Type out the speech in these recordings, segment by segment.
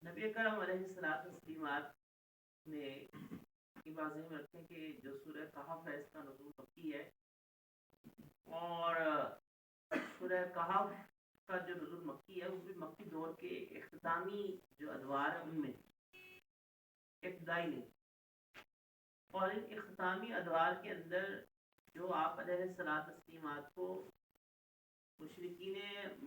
نبی کرم علیہ الصلوۃ والتسلیمات نے یہ واضح میں رکھیں کہ جو سورہ کہف ہے اس کا نزول مکی ہے، اور سورہ کہف کا جو نزول مکی ہے وہ بھی مکی دور کے اختتامی جو ادوار ہیں ان میں ابتدائی نہیں، اور ان اختتامی ادوار کے اندر جو آپ علیہ الصلوۃ والتسلیمات کو مشرکین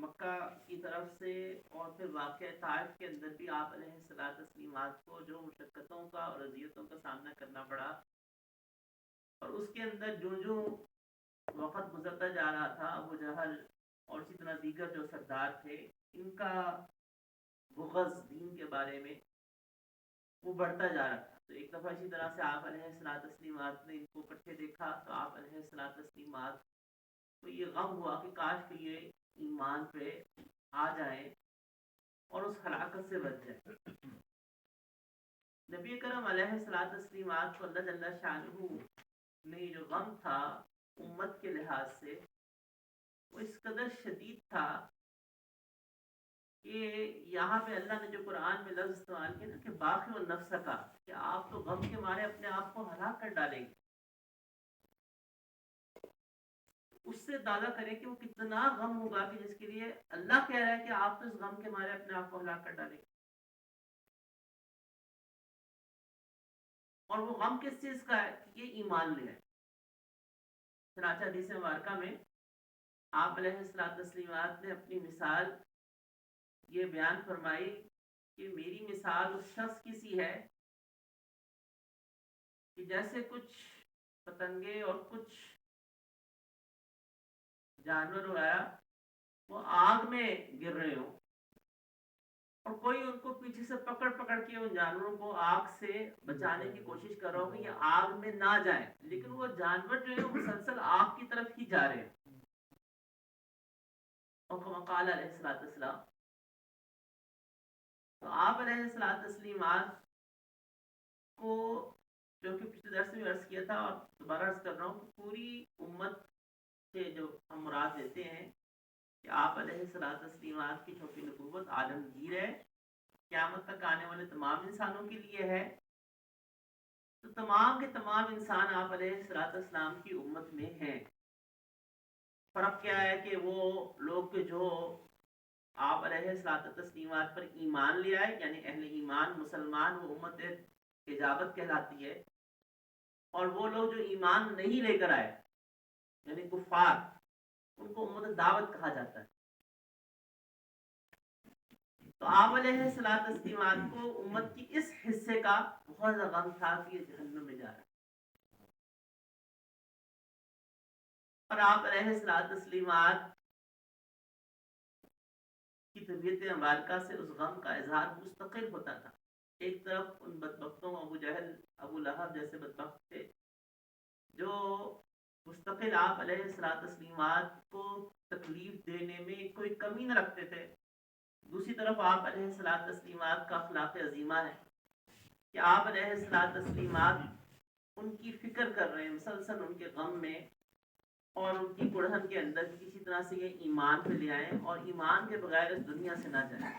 مکہ کی طرف سے اور پھر واقعہ طائف کے اندر بھی آپ علیہ الصلوۃ والتسلیمات کو جو مشقتوں کا اور اذیتوں کا سامنا کرنا پڑا، اور اس کے اندر جو جو وقت گزرتا جا رہا تھا ابو جہل اور اسی طرح دیگر جو سردار تھے ان کا بغض دین کے بارے میں وہ بڑھتا جا رہا تھا۔ تو ایک دفعہ اسی طرح سے آپ علیہ الصلوۃ والتسلیمات نے ان کو اکٹھے دیکھا تو آپ علیہ الصلوۃ والتسلیمات کو یہ غم ہوا کہ کاش کہ یہ ایمان پہ آ جائیں اور اس ہلاکت سے بچ جائیں۔ نبی کرم علیہ الصلوۃ والتسلیمات کو اللہ جل شانہ میں جو غم تھا امت کے لحاظ سے وہ اس قدر شدید تھا کہ یہاں پہ اللہ نے جو قرآن میں لفظ استعمال کیا نا کہ باقی النفس کا، کہ آپ تو غم کے مارے اپنے آپ کو ہلاک کر ڈالیں گے، اس سے اندازہ کریں کہ وہ کتنا غم ہوگا کہ جس کے لیے اللہ کہہ رہا ہے کہ آپ تو اس غم کے مارے اپنے آپ کو ہلاک کر ڈالیں گے۔ اور وہ غم کس چیز کا ہے کہ یہ ایمان لے ہے۔ چنانچہ حدیث مبارکہ میں آپ علیہ الصلوۃ والتسلیمات نے اپنی مثال یہ بیان فرمائی کہ میری مثال اس شخص کی سی ہے کہ جیسے کچھ پتنگے اور کچھ جانور وغیرہ وہ آگ میں گر رہے ہوں اور کوئی ان کو پیچھے سے پکڑ پکڑ کے ان جانوروں کو آگ سے بچانے کی کوشش کر رہا ہو کہ یہ آگ میں نہ جائیں، لیکن وہ جانور جو ہے وہ مسلسل آگ کی طرف ہی جا رہے ہیں۔ اور کما قال علیہ الصلوۃ والسلام، تو آپ علیہ الصلوۃ والتسلیمات کو جو کہ پچھلے درس میں عرض کیا تھا اور دوبارہ عرض کر رہا ہوں کہ پوری امت سے جو ہم مراد لیتے ہیں کہ آپ علیہ الصلوۃ والتسلیمات کی چھوٹی نبوت عالمگیر ہے، قیامت تک آنے والے تمام انسانوں کے لیے ہے، تو تمام کے تمام انسان آپ علیہ الصلوۃ والسلام کی امت میں ہیں۔ فرق کیا ہے کہ وہ لوگ کے جو آپ علیہ الصلوۃ والتسلیمات پر ایمان لے آئے یعنی اہل ایمان مسلمان، وہ امت اجابت کہلاتی ہے، اور وہ لوگ جو ایمان نہیں لے کر آئے یعنی کفار، ان کو امت دعوت کہا جاتا ہے۔ تو آپ علیہ الصلوۃ والتسلیمات کو امت کی اس حصے کا بہت زیادہ غم تھا کہ یہ جہنم میں جا رہا ہے، اور آپ علیہ الصلوۃ والتسلیمات کی طبیعت مبارکہ سے اس غم کا اظہار مستقل ہوتا تھا۔ ایک طرف ان بدبختوں ابو جہل ابو لہب جیسے بدبخت تھے جو مستقل آپ علیہ الصلوۃ والتسلیمات کو تکلیف دینے میں کوئی کمی نہ رکھتے تھے، دوسری طرف آپ علیہ الصلوۃ والتسلیمات کا اخلاق عظیمہ ہے کہ آپ علیہ الصلوۃ والتسلیمات ان کی فکر کر رہے ہیں مسلسل ان کے غم میں، اور ان کی کڑھن کے اندر کسی طرح سے یہ ایمان پہ لے آئیں اور ایمان کے بغیر اس دنیا سے نہ جائیں۔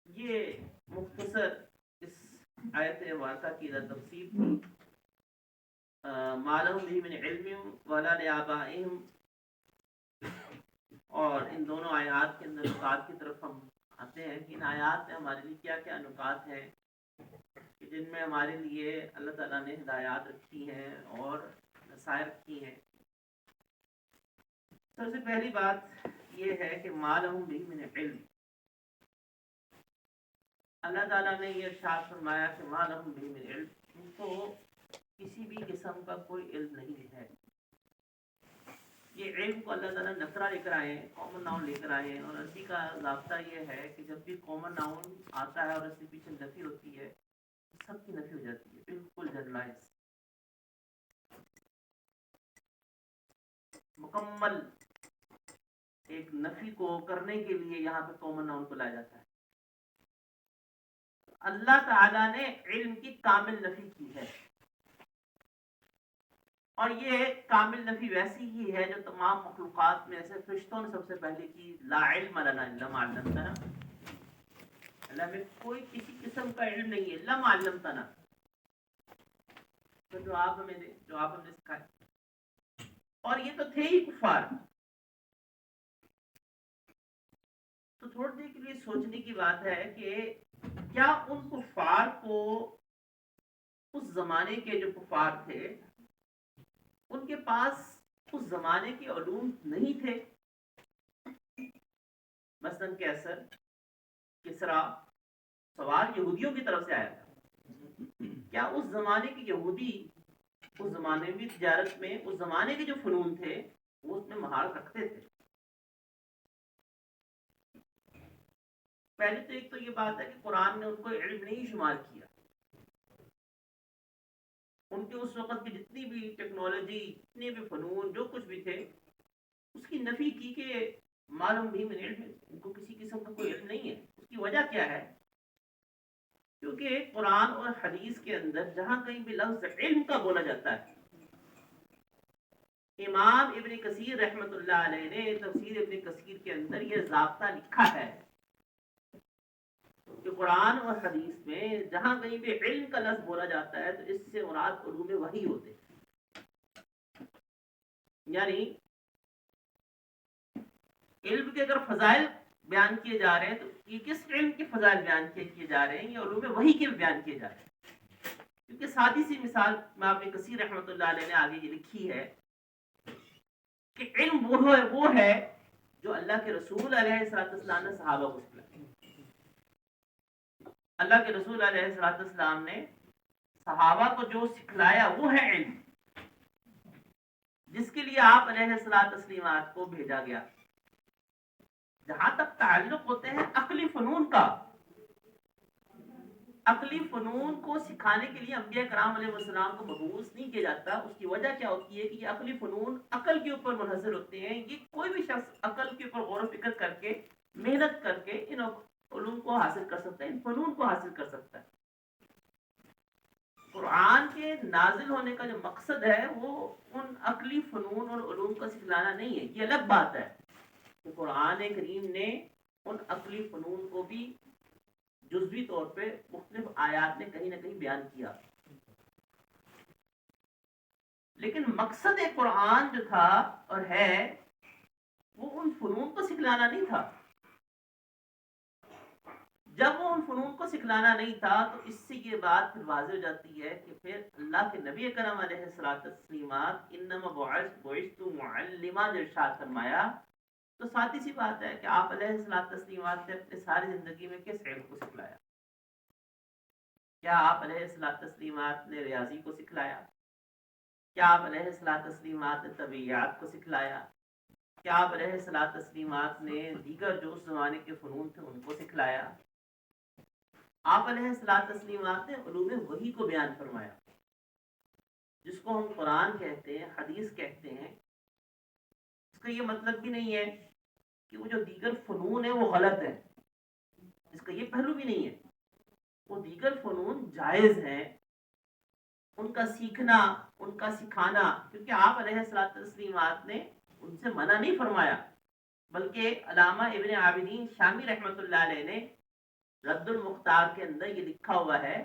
یہ مختصر اس آیت مبارکہ کی تفسیر تھی۔ ما لهم به من علم ولا لآبائهم، اور ان دونوں آیات کے اندر نکات کی طرف ہم آتے ہیں کہ ان آیات میں ہمارے لیے کیا کیا نکات ہیں کہ جن میں ہمارے لیے اللہ تعالیٰ نے ہدایات رکھی ہیں اور نصائح رکھی ہیں۔ سب سے پہلی بات یہ ہے کہ ما لهم به من علم، اللہ تعالیٰ نے یہ ارشاد فرمایا کہ ما لهم به من علم، ان کو کسی بھی قسم کا کوئی علم نہیں ہے۔ یہ علم کو اللہ تعالیٰ نکرہ لے کر آئے ہیں، کامن ناؤن لے کر آئے ہیں، اور عربی کا ضابطہ یہ ہے کہ جب بھی کامن ناؤن آتا ہے اور اس کے پیچھے نفی ہوتی ہے تو سب کی نفی ہو جاتی ہے، بالکل جنرلائز مکمل ایک نفی کو کرنے کے لیے یہاں پہ کامن ناؤن کو لایا جاتا ہے۔ اللہ تعالیٰ نے علم کی کامل نفی کی ہے، اور یہ کامل نفی ویسی ہی ہے جو تمام مخلوقات میں سے فرشتوں نے سب سے پہلے کی، لا علم لنا الا ما علمتنا، اللہ میں کوئی کسی قسم کا علم نہیں ہے، الا ما علمتنا، تو جو آپ ہمیں دے، جو آپ ہمیں سکھائے. اور یہ تو تھے ہی کفار. تو تھوڑی دیر کے لیے سوچنے کی بات ہے کہ کیا ان کفار کو، اس زمانے کے جو کفار تھے، ان کے پاس اس زمانے کے علوم نہیں تھے؟ مثلا کیسر، کسرا، سوال یہودیوں کی طرف سے آیا تھا. کیا اس زمانے کے یہودی اس زمانے میں تجارت میں اس زمانے کے جو فنون تھے وہ اس میں مہارت رکھتے تھے؟ پہلے تو ایک تو یہ بات ہے کہ قرآن نے ان کو علم نہیں شمار کیا. ان کے اس وقت کی جتنی بھی ٹیکنالوجی، جتنے بھی فنون، جو کچھ بھی تھے، اس کی نفی کی کہ معلوم بھی من علم، ان کو کسی قسم کا کوئی علم نہیں ہے. اس کی وجہ کیا ہے؟ کیونکہ قرآن اور حدیث کے اندر جہاں کہیں بھی لفظ علم کا بولا جاتا ہے، امام ابن کثیر رحمۃ اللہ علیہ نے تفسیر ابن کثیر کے اندر یہ ضابطہ لکھا ہے کہ قرآن اور حدیث میں جہاں کہیں بھی علم کا لفظ بولا جاتا ہے تو اس سے مراد علوم وحی ہوتے ہیں. یعنی علم کے اگر فضائل بیان کیے جا رہے ہیں تو یہ کس علم کے فضائل بیان کیے جا رہے ہیں؟ یہ علوم وحی کے بیان کیے جا رہے ہیں. کیونکہ سادی سی مثال میں آپ نے کثیر رحمۃ اللہ علیہ نے آگے یہ لکھی ہے کہ علم وہ ہے جو اللہ کے رسول علیہ السلام نے صحابہ کو سکھلایا. اللہ کے رسول علیہ السلام نے صحابہ کو جو سکھلایا وہ ہے علم، جس کے لیے آپ علیہ السلام کو بھیجا گیا. جہاں تک تعلق ہوتے ہیں عقلی فنون کا، عقلی فنون کو سکھانے کے لیے انبیاء کرام علیہ السلام کو مبعوث نہیں کیا جاتا. اس کی وجہ کیا ہوتی ہے کہ یہ عقلی فنون عقل کے اوپر منحصر ہوتے ہیں. یہ کوئی بھی شخص عقل کے اوپر غور و فکر کر کے، محنت کر کے ان علوم کو حاصل کر سکتا ہے، ان فنون کو حاصل کر سکتا ہے. قرآن کے نازل ہونے کا جو مقصد ہے وہ ان عقلی فنون اور علوم کا سکھلانا نہیں ہے. یہ الگ بات ہے کہ قرآن کریم نے ان عقلی فنون کو بھی جزوی طور پہ مختلف آیات میں کہیں نہ کہیں بیان کیا، لیکن مقصد قرآن جو تھا اور ہے وہ ان فنون کو سکھلانا نہیں تھا. جب وہ ان فنون کو سکھلانا نہیں تھا تو اس سے یہ بات پھر واضح ہو جاتی ہے کہ پھر اللہ کے نبی کرم علیہ الصلوۃ انما بعثت معلما جو ارشاد فرمایا، تو ساتھی سی بات ہے کہ آپ علیہ الصلوۃ نے اپنے ساری زندگی میں کس علم کو سکھلایا؟ کیا آپ علیہ الصلوۃ نے ریاضی کو سکھلایا؟ کیا آپ علیہ الصلوۃ نے طبیعیات کو سکھلایا؟ کیا آپ علیہ الصلوۃ نے دیگر جو اس زمانے کے فنون تھے ان کو سکھلایا؟ آپ علیہ الصلوۃ نے علوم وحی کو بیان فرمایا، جس کو ہم قرآن کہتے ہیں، حدیث کہتے ہیں. اس کا یہ مطلب بھی نہیں ہے کہ وہ جو دیگر فنون ہیں وہ غلط ہیں، اس کا یہ پہلو بھی نہیں ہے. وہ دیگر فنون جائز ہیں، ان کا سیکھنا، ان کا سکھانا، کیونکہ آپ علیہ الصلوۃ نے ان سے منع نہیں فرمایا. بلکہ علامہ ابن عابدین شامی رحمۃ اللہ علیہ نے رد المختار کے اندر یہ لکھا ہوا ہے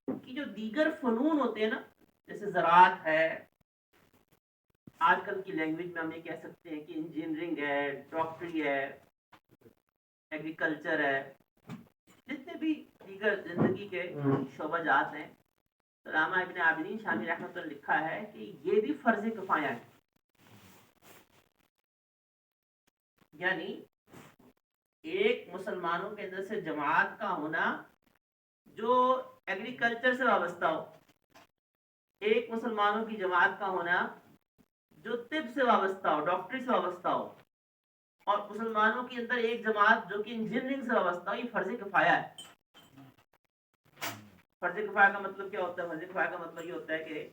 کہ جو دیگر فنون ہوتے ہیں نا، جیسے زراعت ہے، آج کل کی لینگویج میں ہم یہ کہہ سکتے ہیں کہ انجینئرنگ ہے، ڈاکٹری ہے، ایگریکلچر ہے، جتنے بھی دیگر زندگی کے شعبہ جات ہیں، علامہ ابن عابدین شامی رحمۃ اللہ لکھا ہے کہ یہ بھی فرض کفایہ ہے. یعنی ایک مسلمانوں کے اندر سے جماعت کا ہونا جو ایگریکلچر سے وابستہ ہو، ایک مسلمانوں کی جماعت کا ہونا جو طب سے وابستہ ہو، ڈاکٹری سے وابستہ ہو، اور مسلمانوں کے اندر ایک جماعت جو کہ انجینئرنگ سے وابستہ ہو، یہ فرض کفایہ ہے. فرض کفایہ کا مطلب کیا ہوتا ہے؟ فرض کفایہ کا مطلب یہ ہوتا ہے کہ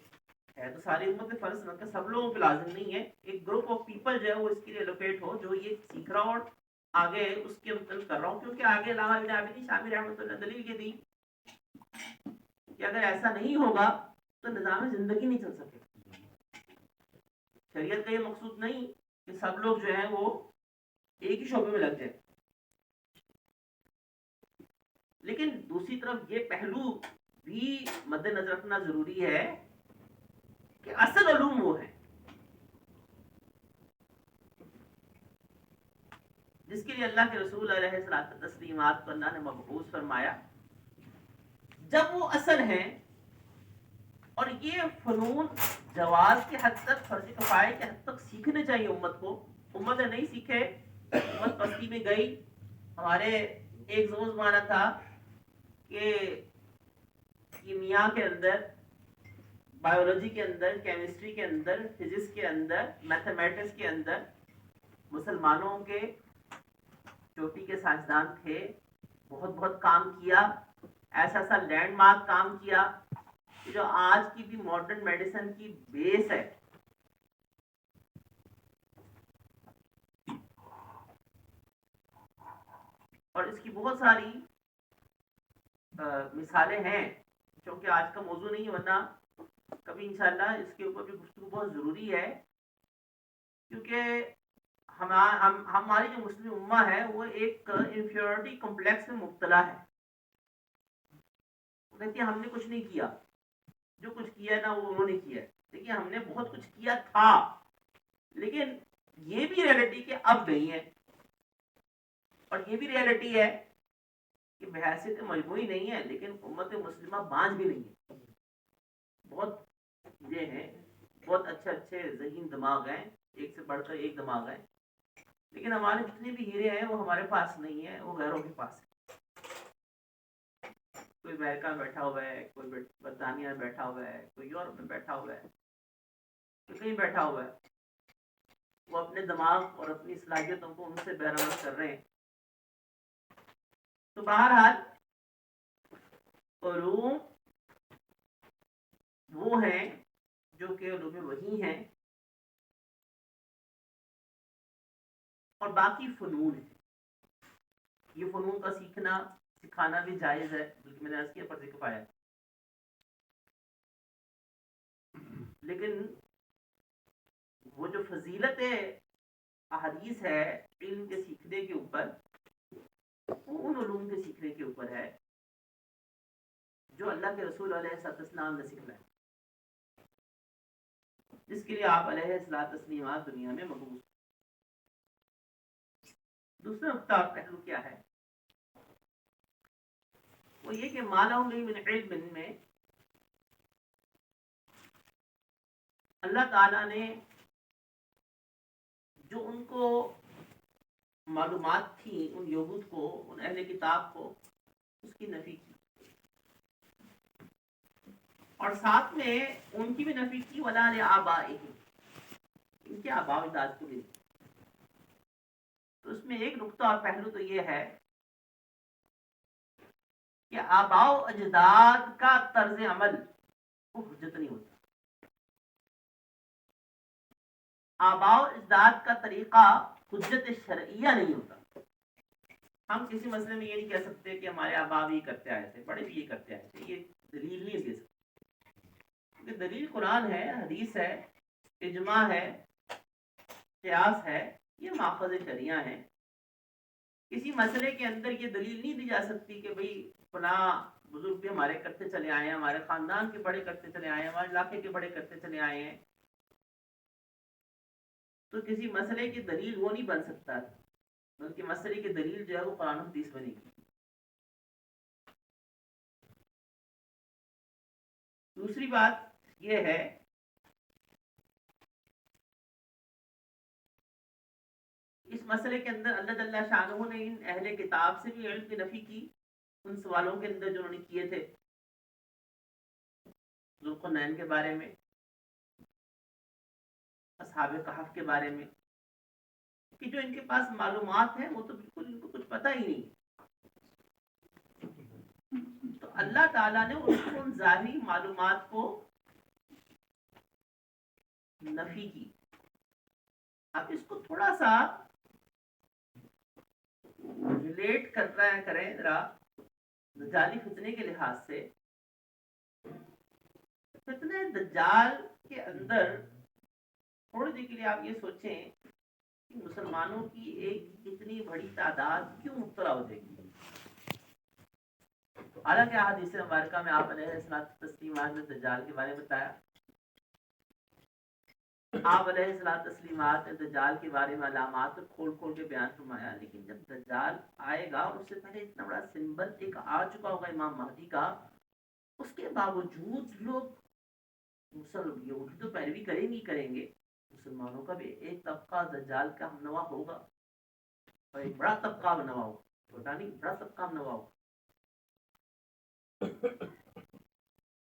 ہے تو ساری امت میں فرض نہ، سب لوگوں پہ لازم نہیں ہے. ایک گروپ آف پیپل جو ہے وہ اس کے لیے لوکیٹ ہو، جو یہ سیکھ رہا ہو اور آگے اس کے مطلب کر رہا ہوں. کیونکہ آگے علامہ ابن عابدین شامی رحمۃ اللہ دلیل یہ دی کہ اگر ایسا نہیں ہوگا تو نظام زندگی نہیں چل سکے. شریعت کا یہ مقصود نہیں کہ سب لوگ جو ہیں وہ ایک ہی شعبے میں لگ جائیں، لیکن دوسری طرف یہ پہلو بھی مد نظر رکھنا ضروری ہے کہ اصل علوم وہ ہیں جس کے لیے اللہ کے رسول علیہ الصلوۃ والتسلیمات کو اللہ نے مبعوث فرمایا. جب وہ اصل ہیں اور یہ فنون جواز کی حد تک، فرض کفایہ کی حد تک سیکھنے چاہیے امت کو. امت نے نہیں سیکھے، امت پستی میں گئی. ہمارے ایک زمانہ تھا کہ کیمیا کے اندر، بایولوجی کے اندر، کیمسٹری کے اندر، فزکس کے اندر، میتھمیٹکس کے اندر مسلمانوں کے چوٹی کے سائنسدان تھے. بہت بہت کام کیا، ایسا ایسا لینڈ مارک کام کیا جو آج کی بھی ماڈرن میڈیسن کی بیس ہے. اور اس کی بہت ساری مثالیں ہیں، کیونکہ آج کا موضوع نہیں، ورنہ کبھی انشاءاللہ اس کے اوپر بھی گفتگو بہت ضروری ہے. کیونکہ ہماری جو مسلم امہ ہے وہ ایک انفیورٹی کمپلیکس میں مبتلا ہے. دیکھیے ہم نے کچھ نہیں کیا، جو کچھ کیا ہے نا وہ انہوں نے کیا ہے. دیکھیے ہم نے بہت کچھ کیا تھا، لیکن یہ بھی ریئلٹی کہ اب نہیں ہے، اور یہ بھی ریئلٹی ہے کہ بحیثیت مجموعی نہیں ہے لیکن امت مسلمہ بانج بھی نہیں ہے. بہت چیزیں ہیں، بہت اچھے اچھے ذہین دماغ ہیں، ایک سے بڑھ کر ایک دماغ ہیں، لیکن ہمارے جتنے بھی ہیرے ہیں وہ ہمارے پاس نہیں ہیں، وہ غیروں کے پاس ہیں. کوئی امریکہ میں بیٹھا ہوا ہے، کوئی برطانیہ میں بیٹھا ہوا ہے، کوئی یورپ میں بیٹھا ہوا ہے، کوئی کہیں بیٹھا ہوا ہے. وہ اپنے دماغ اور اپنی صلاحیتوں کو ان سے بہرمند کر رہے ہیں. تو بہرحال علوم وہ ہیں جو کہ علوم وحی ہیں، اور باقی فنون ہیں. یہ فنون کا سیکھنا سکھانا بھی جائز ہے، بلکہ میں نے عرض کیا فرض کفایہ ہے. لیکن وہ جو فضیلت احادیث ہے علم کے سیکھنے کے اوپر، وہ ان علوم کے سیکھنے کے اوپر ہے جو اللہ کے رسول علیہ الصلوۃ والسلام نے سکھلایا، جس کے لیے آپ علیہ الصلوۃ والسلام دنیا میں مبعوث. دوسرا نقطہ پہلو کیا ہے؟ وہ یہ کہ ما لهم من علم میں اللہ تعالیٰ نے جو ان کو معلومات تھی، ان یہود کو، ان اہل کتاب کو، اس کی نفی کی، اور ساتھ میں ان کی بھی نفی کی ولا لآبائہم، ان کے آباء و اجداد کو بھی. تو اس میں ایک نقطہ اور پہلو تو یہ ہے کہ آباء و اجداد کا طرز عمل وہ حجت نہیں ہوتا. آباء و اجداد کا طریقہ حجت شرعیہ نہیں ہوتا. ہم کسی مسئلے میں یہ نہیں کہہ سکتے کہ ہمارے آباء بھی کرتے آئے تھے، بڑے بھی یہ کرتے آئے تھے، یہ دلیل نہیں دے سکتے. کیونکہ دلیل قرآن ہے، حدیث ہے، اجماع ہے، قیاس ہے، یہ ماخذ شریعہ ہیں. کسی مسئلے کے اندر یہ دلیل نہیں دی جا سکتی کہ بھئی فلاں بزرگ بھی ہمارے کرتے چلے آئے ہیں، ہمارے خاندان کے بڑے کرتے چلے آئے ہیں، ہمارے علاقے کے بڑے کرتے چلے آئے ہیں. تو کسی مسئلے کی دلیل وہ نہیں بن سکتا، بلکہ مسئلے کی دلیل جو ہے وہ قرآن و حدیث بنے گی. دوسری بات یہ ہے اس مسئلے کے اندر اللہ جل شانہ نے ان اہل کتاب سے بھی علم کی نفی کی، ان سوالوں کے اندر جو انہوں نے کیے تھے ذوالقرنین کے بارے میں، اصحاب کہف کے بارے میں، کہ جو ان کے پاس معلومات ہیں وہ تو بالکل ان کو کچھ پتہ ہی نہیں. تو اللہ تعالیٰ نے ان ظاہری معلومات کو نفی کی. اب اس کو تھوڑا سا ریلیٹ کریں ذرا دجالی فتنے کے لحاظ سے. فتنہ دجال کے اندر تھوڑی دیر کے لیے آپ یہ سوچیں کہ مسلمانوں کی ایک اتنی بڑی تعداد کیوں مبتلا ہو جائے گی. حالانکہ حدیث مبارکہ میں آپ علیہ الصلوۃ والتسلیمات نے دجال کے بارے میں بتایا. آپ علیہ الصلوۃ والتسلیمات نے دجال کے بارے میں علامات کھول کھول کے بیان فرمایا. لیکن جب دجال آئے گا اور اس سے پہلے اتنا بڑا سمبل ایک آ چکا ہوگا امام مہدی کا, اس کے باوجود لوگ یہودی تو پیروی کریں گے, مسلمانوں کا بھی ایک طبقہ دجال کا ہمنوا ہوگا اور ایک بڑا طبقہ ہمنوا ہوگا, چھوٹا نہیں, بڑا طبقہ ہمنوا ہوگا.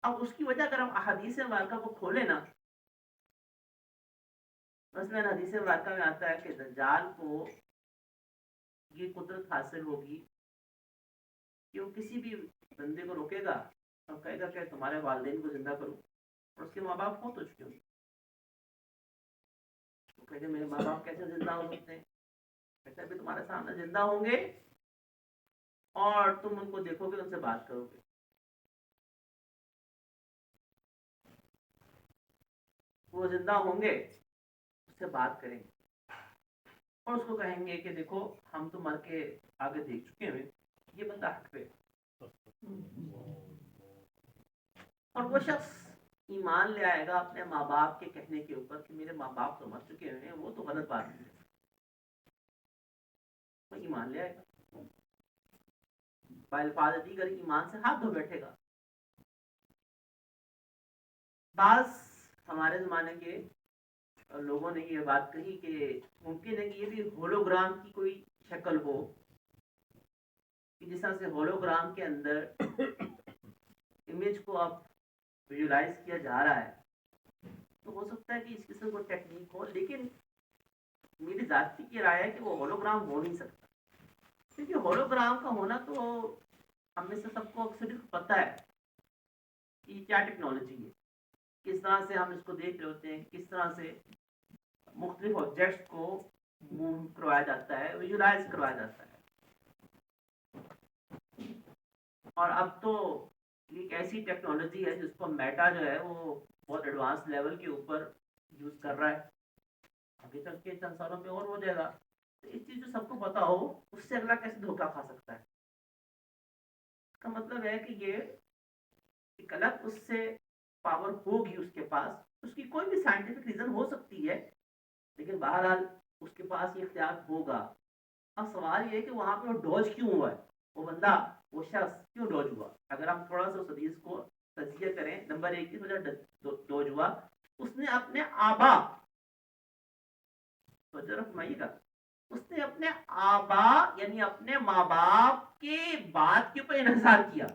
اب اس کی وجہ اگر ہم احادیث مبارکہ کو کھولیں نا, مثلا حدیث مبارکہ میں آتا ہے کہ دجال کو یہ قدرت حاصل ہوگی کہ وہ کسی بھی بندے کو روکے گا اور کہے گا کہ تمہارے والدین کو زندہ کرو, اور اس کے ماں باپ فوت ہو چکے ہوں. وہ کہے گا میرے ماں باپ کیسے زندہ ہو سکتے ہیں؟ کہتے ہیں تمہارے سامنے زندہ ہوں گے اور تم ان کو دیکھو گے, ان سے بات کرو گے. وہ زندہ ہوں گے, اس سے بات کریں گے اور اس کو کہیں گے کہ دیکھو ہم تو مر کے آگے دیکھ چکے ہیں, یہ بندہ حق پہ. اور وہ شخص ایمان لے آئے گا اپنے ماں باپ کے کہنے کے اوپر کہ میرے ماں باپ تو مر چکے ہیں, وہ تو غلط بات ہے. وہ ایمان لے آئے گا, بالفاظ دیگر ایمان سے ہاتھ دھو بیٹھے گا. بعض ہمارے زمانے کے لوگوں نے یہ بات کہی کہ ممکن ہے کہ یہ بھی ہولوگرام کی کوئی شکل ہو, کہ جس طرح سے ہولوگرام کے اندر امیج کو اب ویژولائز کیا جا رہا ہے, تو ہو سکتا ہے کہ اس قسم کو ٹیکنیک ہو. لیکن میری ذاتی کی رائے ہے کہ وہ ہولوگرام ہو نہیں سکتا, کیونکہ ہولوگرام کا ہونا تو ہم میں سے سب کو صرف پتہ ہے کہ کیا ٹیکنالوجی ہے, کس طرح سے ہم اس کو دیکھ رہے ہوتے ہیں, کس طرح سے مختلف آبجیکٹس کو موو کروایا جاتا ہے, ویژولائز کروایا جاتا ہے. اور اب تو ایک ایسی ٹیکنالوجی ہے جس کو میٹا جو ہے وہ بہت ایڈوانس لیول کے اوپر یوز کر رہا ہے. آگے چل کے چند سالوں پہ اور ہو جائے گا. تو اس چیز جو سب کو پتا ہو, اس سے اگلا کیسے دھوکہ کھا سکتا ہے؟ اس کا مطلب ہے کہ یہ ایک الگ اس سے پاور ہوگی اس کے پاس, اس کی کوئی بھی سائنٹیفک ریزن ہو سکتی ہے, لیکن بہرحال اس کے پاس یہ اختیار ہوگا. اب سوال یہ ہے کہ وہاں پہ وہ ڈوج کیوں ہوا ہے, وہ بندہ, وہ شخص کیوں ڈوج ہوا؟ اگر ہم تھوڑا سا اس حدیث کو تجزیہ کریں, نمبر 1 کی وجہ ڈوج ہوا, اس نے اپنے آبا, توجہ رکھمائیے گا, اس نے اپنے آبا یعنی اپنے ماں باپ کے بات کے اوپر انحصار کیا.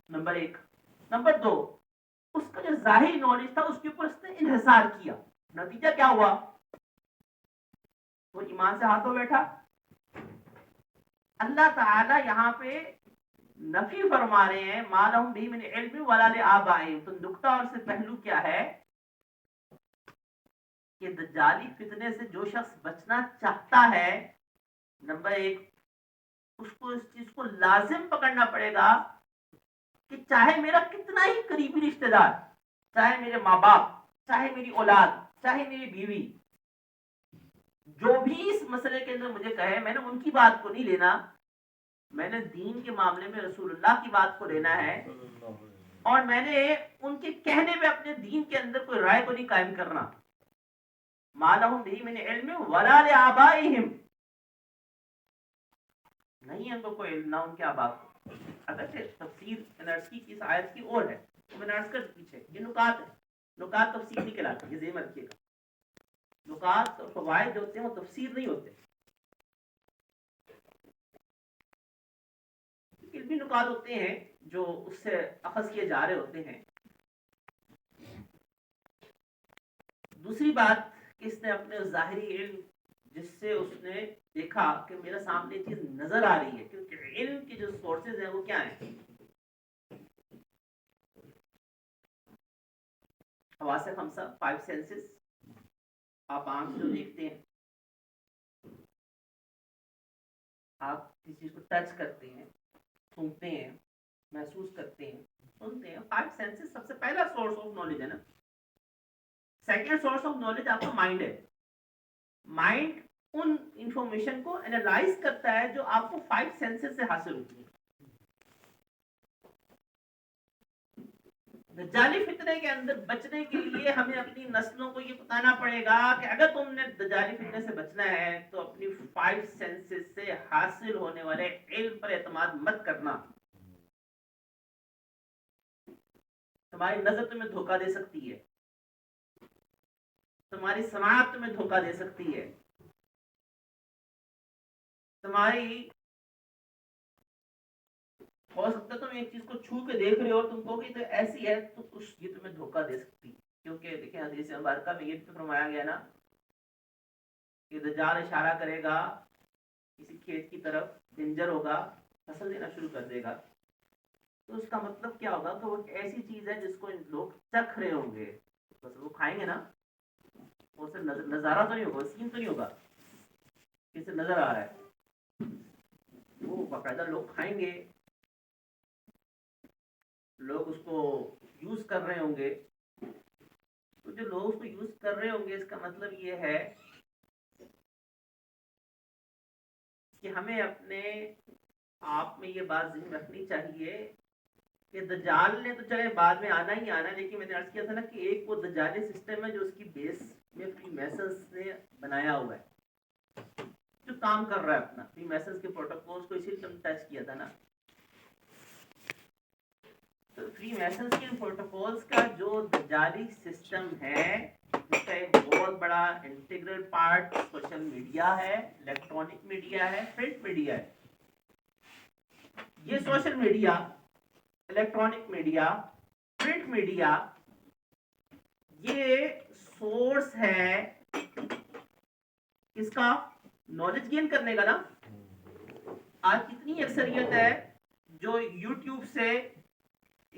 نمبر 1. نمبر 2, اس کا جو ظاہری نالج تھا اس کے اوپر اس نے انحصار کیا. نتیجہ کیا ہوا؟ وہ ایمان سے ہاتھوں بیٹھا. اللہ تعالی یہاں پہ نفی فرما رہے ہیں, ما لہم بہ من علم ولا لآبائہم. تو نقطہ اور سے پہلو کیا ہے کہ دجالی فتنے سے جو شخص بچنا چاہتا ہے, نمبر 1, اس کو اس چیز کو لازم پکڑنا پڑے گا کہ چاہے میرا کتنا ہی قریبی رشتہ دار, چاہے میرے ماں باپ, چاہے میری اولاد, چاہے میری بیوی, جو بھی اس مسئلے کے اندر مجھے کہے, میں نے ان کی بات کو نہیں لینا, میں نے دین کے معاملے میں رسول اللہ کی بات کو لینا ہے, اور میں نے ان کے کہنے میں اپنے دین کے اندر کوئی رائے کو نہیں قائم کرنا. ما لہم بہ من علم ولا لآبائہم, نہیں ہے ان کو کوئی علم, نہ ان کے آبا کو. اگرچہ تفسیر انرسی کی اس آیت کی اور ہے, میں نے عرض کر پیچھے یہ نکات ہے, نکات تفسیر نہیں کہلاتے, یہ ذہن رکھیے گا. نکات اور فوائد جو ہوتے ہیں وہ تفسیر نہیں ہوتے, علمی نکات ہوتے ہیں جو اس سے اخذ کیے جا رہے ہوتے ہیں. دوسری بات کہ اس نے اپنے ظاہری علم, جس سے اس نے دیکھا کہ میرے سامنے چیز نظر آ رہی ہے, کیونکہ علم کی جو سورسز ہیں وہ کیا ہیں؟ حواس خمسہ, 5 سینسز. آپ آنکھ جو دیکھتے ہیں, آپ کسی چیز کو ٹچ کرتے ہیں, سونگتے ہیں, محسوس کرتے ہیں, سنتے ہیں. 5 سینسز سب سے پہلا سورس آف نالج ہے نا. سیکنڈ سورس آف نالج آپ کا مائنڈ ہے. مائنڈ ان انفارمیشن کو اینالائز کرتا ہے جو آپ کو 5 سینسز سے حاصل ہوتی ہے. دجالی فتنے کے اندر بچنے کے لیے ہمیں اپنی نسلوں کو یہ بتانا پڑے گا کہ اگر تم نے دجالی فتنے سے بچنا ہے تو اپنی 5 سینسز سے حاصل ہونے والے علم پر اعتماد مت کرنا. تمہاری نظر تمہیں دھوکہ دے سکتی ہے, تمہاری سماعت تمہیں دھوکہ دے سکتی ہے, تمہاری ہو سکتا ہے تم ایک چیز کو چھو کے دیکھ رہے ہو, تم کو کہ تو ایسی ہے تو یہ تمہیں دھوکہ دے سکتی ہے. کیونکہ دیکھیں حدیث مبارکہ میں یہ فرمایا گیا نا کہ دجال اشارہ کرے گا کسی کھیت کی طرف, ڈینجر ہوگا, فصل دینا شروع کر دے گا, تو اس کا مطلب کیا ہوگا کہ وہ ایسی چیز ہے جس کو لوگ چکھ رہے ہوں گے, بس وہ کھائیں گے نا, وہ سے نظارہ تو نہیں ہوگا, سین تو نہیں ہوگا کسی نظر آ رہا ہے, وہ باقاعدہ لوگ کھائیں گے, لوگ اس کو یوز کر رہے ہوں گے. تو جو لوگ اس کو یوز کر رہے ہوں گے اس کا مطلب یہ ہے کہ ہمیں اپنے آپ میں یہ بات ذہن رکھنی چاہیے کہ دجال نے تو چلے بعد میں آنا ہی آنا, لیکن میں نے عرض کیا تھا نا کہ ایک وہ دجالی سسٹم ہے جو اس کی بیس میں فری میسنز نے بنایا ہوا ہے, جو کام کر رہا ہے اپنا فری میسنز کے پروٹوکولز کو, اسی لیے ہم ٹچ کیا تھا نا. تو فری میسنز کے پروٹوکولز کا جو دجالی سسٹم ہے اس کا ایک بہت بڑا انٹیگرل پارٹ سوشل میڈیا ہے, الیکٹرانک میڈیا ہے, پرنٹ میڈیا ہے. یہ social media, electronic media, print media, یہ سورس ہے کس کا؟ نالج گین کرنے کا نا. آج کتنی اکثریت ہے جو یوٹیوب سے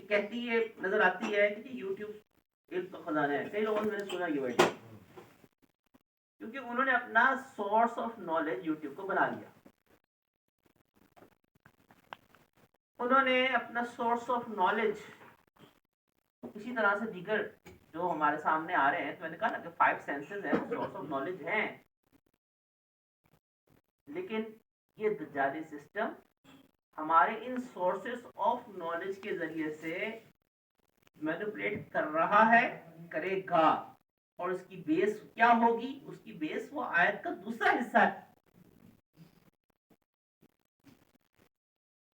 کہتی ہے, نظر آتی ہے کہ یوٹیوب علم کا خزانہ ہے. کئی لوگوں نے میں نے سنا یہ بیٹھے, کیونکہ انہوں نے اپنا سورس آف نالج یوٹیوب کو بنا لیا. انہوں نے اپنا سورس آف نالج اسی طرح سے دیگر جو ہمارے سامنے آ رہے ہیں, تو میں نے کہا نا کہ 5 سینسز ہیں, سورس آف نالج ہیں, لیکن یہ دجالی سسٹم ہمارے ان سورسز آف نالج کے ذریعے سے مینیپولیٹ کر رہا ہے, کرے گا. اور اس کی بیس کیا ہوگی؟ اس کی بیس وہ آیت کا دوسرا حصہ ہے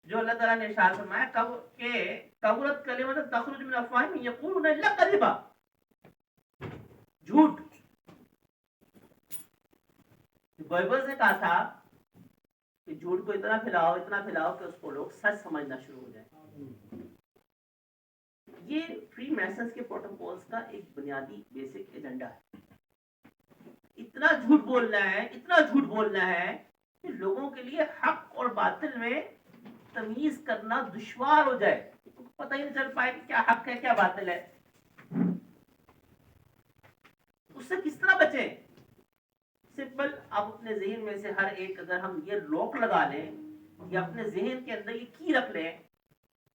جو اللہ تعالیٰ نے ارشاد فرمایا کہ کبرت کلمۃ تخرج من افواہہم یقولون الا کذبا, جھوٹ. بائبل نے کہا تھا کہ جھوٹ کو اتنا پھیلاؤ کہ اس کو لوگ سچ سمجھنا شروع ہو جائیں. یہ فری میسنز کے پروٹوکولز کا ایک بنیادی بیسک ایجنڈا ہے. اتنا جھوٹ بولنا ہے کہ لوگوں کے لیے حق اور باطل میں تمیز کرنا دشوار ہو جائے, پتہ ہی نہیں چل پائے کہ کیا حق ہے کیا باطل ہے. اس سے کس طرح بچیں؟ سمپل, آپ اپنے ذہن میں سے ہر ایک, اگر ہم یہ لوک لگا لیں یا اپنے ذہن کے اندر یہ کی رکھ لیں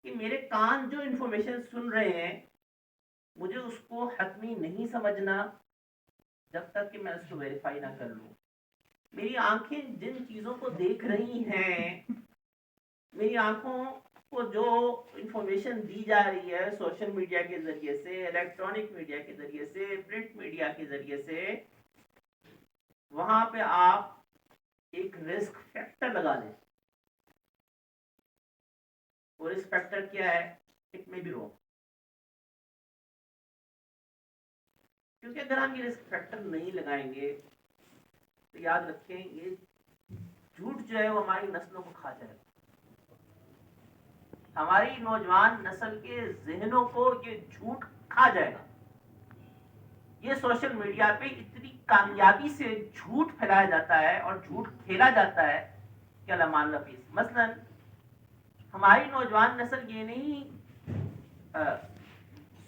کہ میرے کان جو انفارمیشن سن رہے ہیں مجھے اس کو حتمی نہیں سمجھنا جب تک کہ میں اس کو ویریفائی نہ کر لوں. میری آنکھیں جن چیزوں کو دیکھ رہی ہیں, میری آنکھوں کو جو انفارمیشن دی جا رہی ہے سوشل میڈیا کے ذریعے سے, الیکٹرانک میڈیا کے ذریعے سے, پرنٹ میڈیا کے ذریعے سے, وہاں پہ آپ ایک رسک فیکٹر لگا لیں. اور رسک فیکٹر کیا ہے؟ اٹ میں بی رونگ. کیونکہ اگر ہم یہ رسک فیکٹر نہیں لگائیں گے تو یاد رکھیں یہ جھوٹ جو ہے وہ ہماری نسلوں کو کھا جائے گا. ہماری نوجوان نسل کے ذہنوں کو یہ جھوٹ کھا جائے گا. یہ سوشل میڈیا پہ اتنی کامیابی سے جھوٹ پھیلایا جاتا ہے اور جھوٹ کھیلا جاتا ہے کہ اللہ مان لفیظ. مثلا ہماری نوجوان نسل یہ نہیں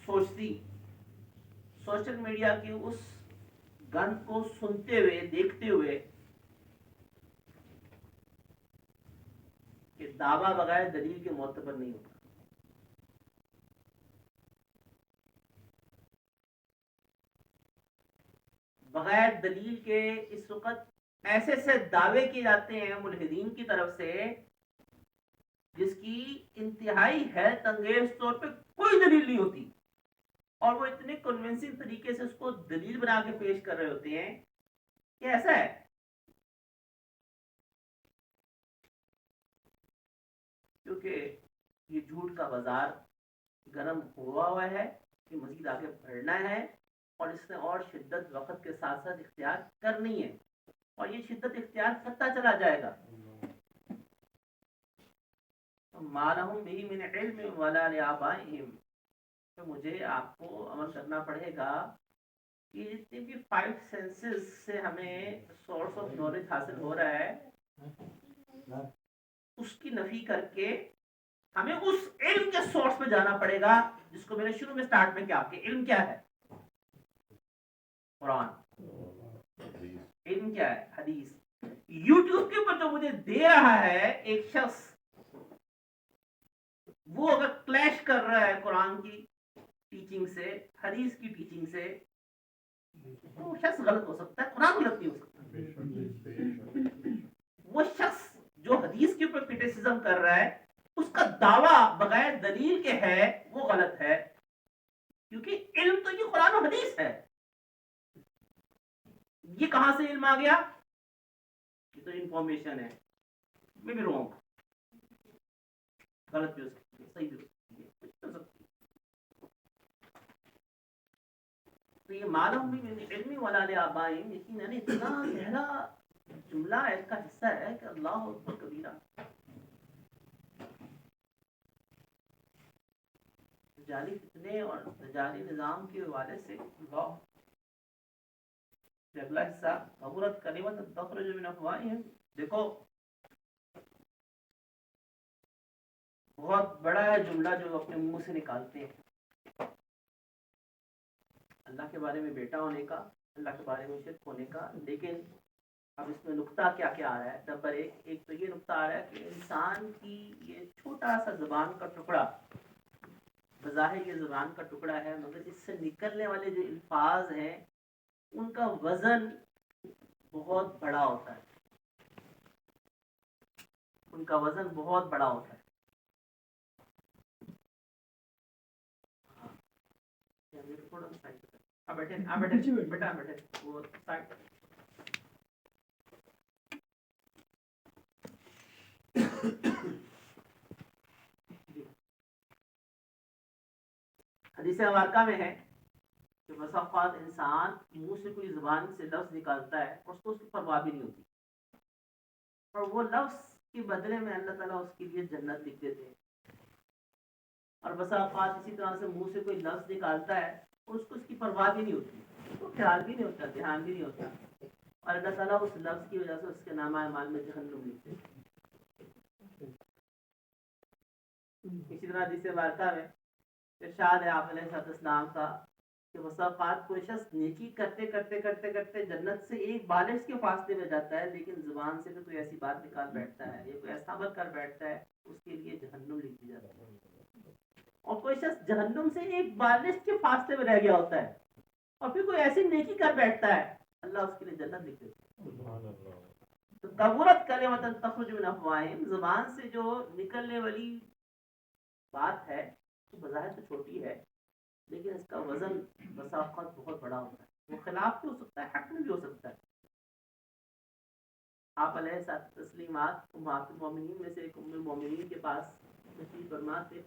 سوچتی سوشل میڈیا کی اس گند کو سنتے ہوئے, دیکھتے ہوئے, کہ دعویٰ بغیر دلیل کے معتبر نہیں ہوتا. بغیر دلیل کے اس وقت ایسے ایسے دعوے کیے جاتے ہیں ملحدین کی طرف سے جس کی انتہائی حیرت انگیز طور پہ کوئی دلیل نہیں ہوتی، اور وہ اتنے کنونسنگ طریقے سے اس کو دلیل بنا کے پیش کر رہے ہوتے ہیں کہ ایسا ہے. کیونکہ یہ جھوٹ کا بازار گرم ہوا ہے کہ مزید آگے بڑھنا ہے، اور اس نے اور شدت وقت کے ساتھ ساتھ اختیار کرنی ہے، اور یہ شدت اختیار کرتا چلا جائے گا. ما لهم به من علم ولا لآبائهم. تو مجھے آپ کو عمل کرنا پڑے گا کہ جتنے بھی 5 سینسز سے ہمیں سورس آف نالج حاصل ہو رہا ہے اس کی نفی کر کے ہمیں اس علم کے سورس پہ جانا پڑے گا جس کو میں نے شروع میں سٹارٹ میں کیا کہ علم کیا ہے؟ قرآن. علم کیا ہے؟ حدیث. یوٹیوب کے اوپر جو مجھے دے رہا ہے ایک شخص، وہ اگر کلیش کر رہا ہے قرآن کی ٹیچنگ سے، حدیث کی ٹیچنگ سے، تو وہ شخص غلط ہو سکتا ہے، قرآن غلط نہیں ہو سکتا. وہ شخص جو حدیث کے اوپر کرٹیسزم کر رہا ہے اس کا دعویٰ بغیر دلیل کے ہے وہ غلط ہے، کیونکہ علم تو یہ قرآن و حدیث ہے. یہ کہاں سے علم آ گیا؟ یہ تو انفارمیشن ہے. میں بھی رونگ، غلط بھی ہو سکتی ہے، صحیح بھی ہو سکتی ہے. تو یہ معلوم بھی علمی ولا لآبائہم، یقیناً اتنا گہرا جملہ اس کا حصہ ہے کہ اللہ اکبر کبیرہ. جعلی فتنے اور جعلی نظام کے حوالے سے اگلا حصہ عبورت کلمت تخرج من افواہہم. دیکھو بہت بڑا ہے جملہ جو اپنے منہ سے نکالتے ہیں اللہ کے بارے میں بیٹا ہونے کا، اللہ کے بارے میں شرک ہونے کا. لیکن اب اس میں نقطہ کیا کیا آ رہا ہے؟ نمبر ایک تو یہ نقطہ آ رہا ہے کہ انسان کی یہ چھوٹا سا زبان کا ٹکڑا، بظاہر یہ زبان کا ٹکڑا ہے، مگر اس سے نکلنے والے جو الفاظ ہیں ان کا وزن بہت بڑا ہوتا ہے، ان کا وزن بہت بڑا ہوتا ہے. بیٹا وہ حدیث مبارکہ میں ہے کہ بسا اوقات انسان منہ سے کوئی زبان سے لفظ نکالتا ہے اور اس کو اس کی پرواہ بھی نہیں ہوتی، اور وہ لفظ کے بدلے میں اللہ تعالیٰ اس کے لیے جنت لکھ دیتے ہیں. اور بسا اوقات اسی طرح سے منہ سے کوئی لفظ نکالتا ہے اور اس کو اس کی پرواہ بھی نہیں ہوتی، اس کو خیال بھی نہیں ہوتا، دھیان بھی نہیں ہوتا، اور اللہ تعالیٰ اس لفظ کی وجہ سے اس کے نامہ اعمال میں جہنم لکھتے ہیں. اسی طرح حدیث مبارکہ میں ارشاد ہے آپ علیہ السلام کا کہ بسا اوقات کوئی شخص نیکی کرتے کرتے کرتے کرتے جنت سے ایک بالش کے فاصلے میں جاتا ہے، لیکن زبان سے بھی کوئی ایسی بات نکال بیٹھتا ہے یا کوئی ایسا عمل کر بیٹھتا ہے اس کے لیے جہنم لکھی جاتی ہے. اور کوئی شخص جہنم سے ایک بالش کے فاصلے میں رہ گیا ہوتا ہے اور پھر کوئی ایسی نیکی کر بیٹھتا ہے، اللہ اس کے لیے جنت لکھ دیتا ہے. تو کبورت کلمۃ تخرج من افواہہم، زبان سے جو نکلنے والی بات ہے وہ بظاہر تو چھوٹی ہے لیکن اس کا وزن بسا اوقات بہت بڑا ہوتا ہے. وہ خلاف بھی ہو سکتا ہے، حق میں بھی ہو سکتا ہے. آپ علیہ تسلیمات امہات المومنین میں سے ایک ام المومنین کے پاس تشریف فرما تھے،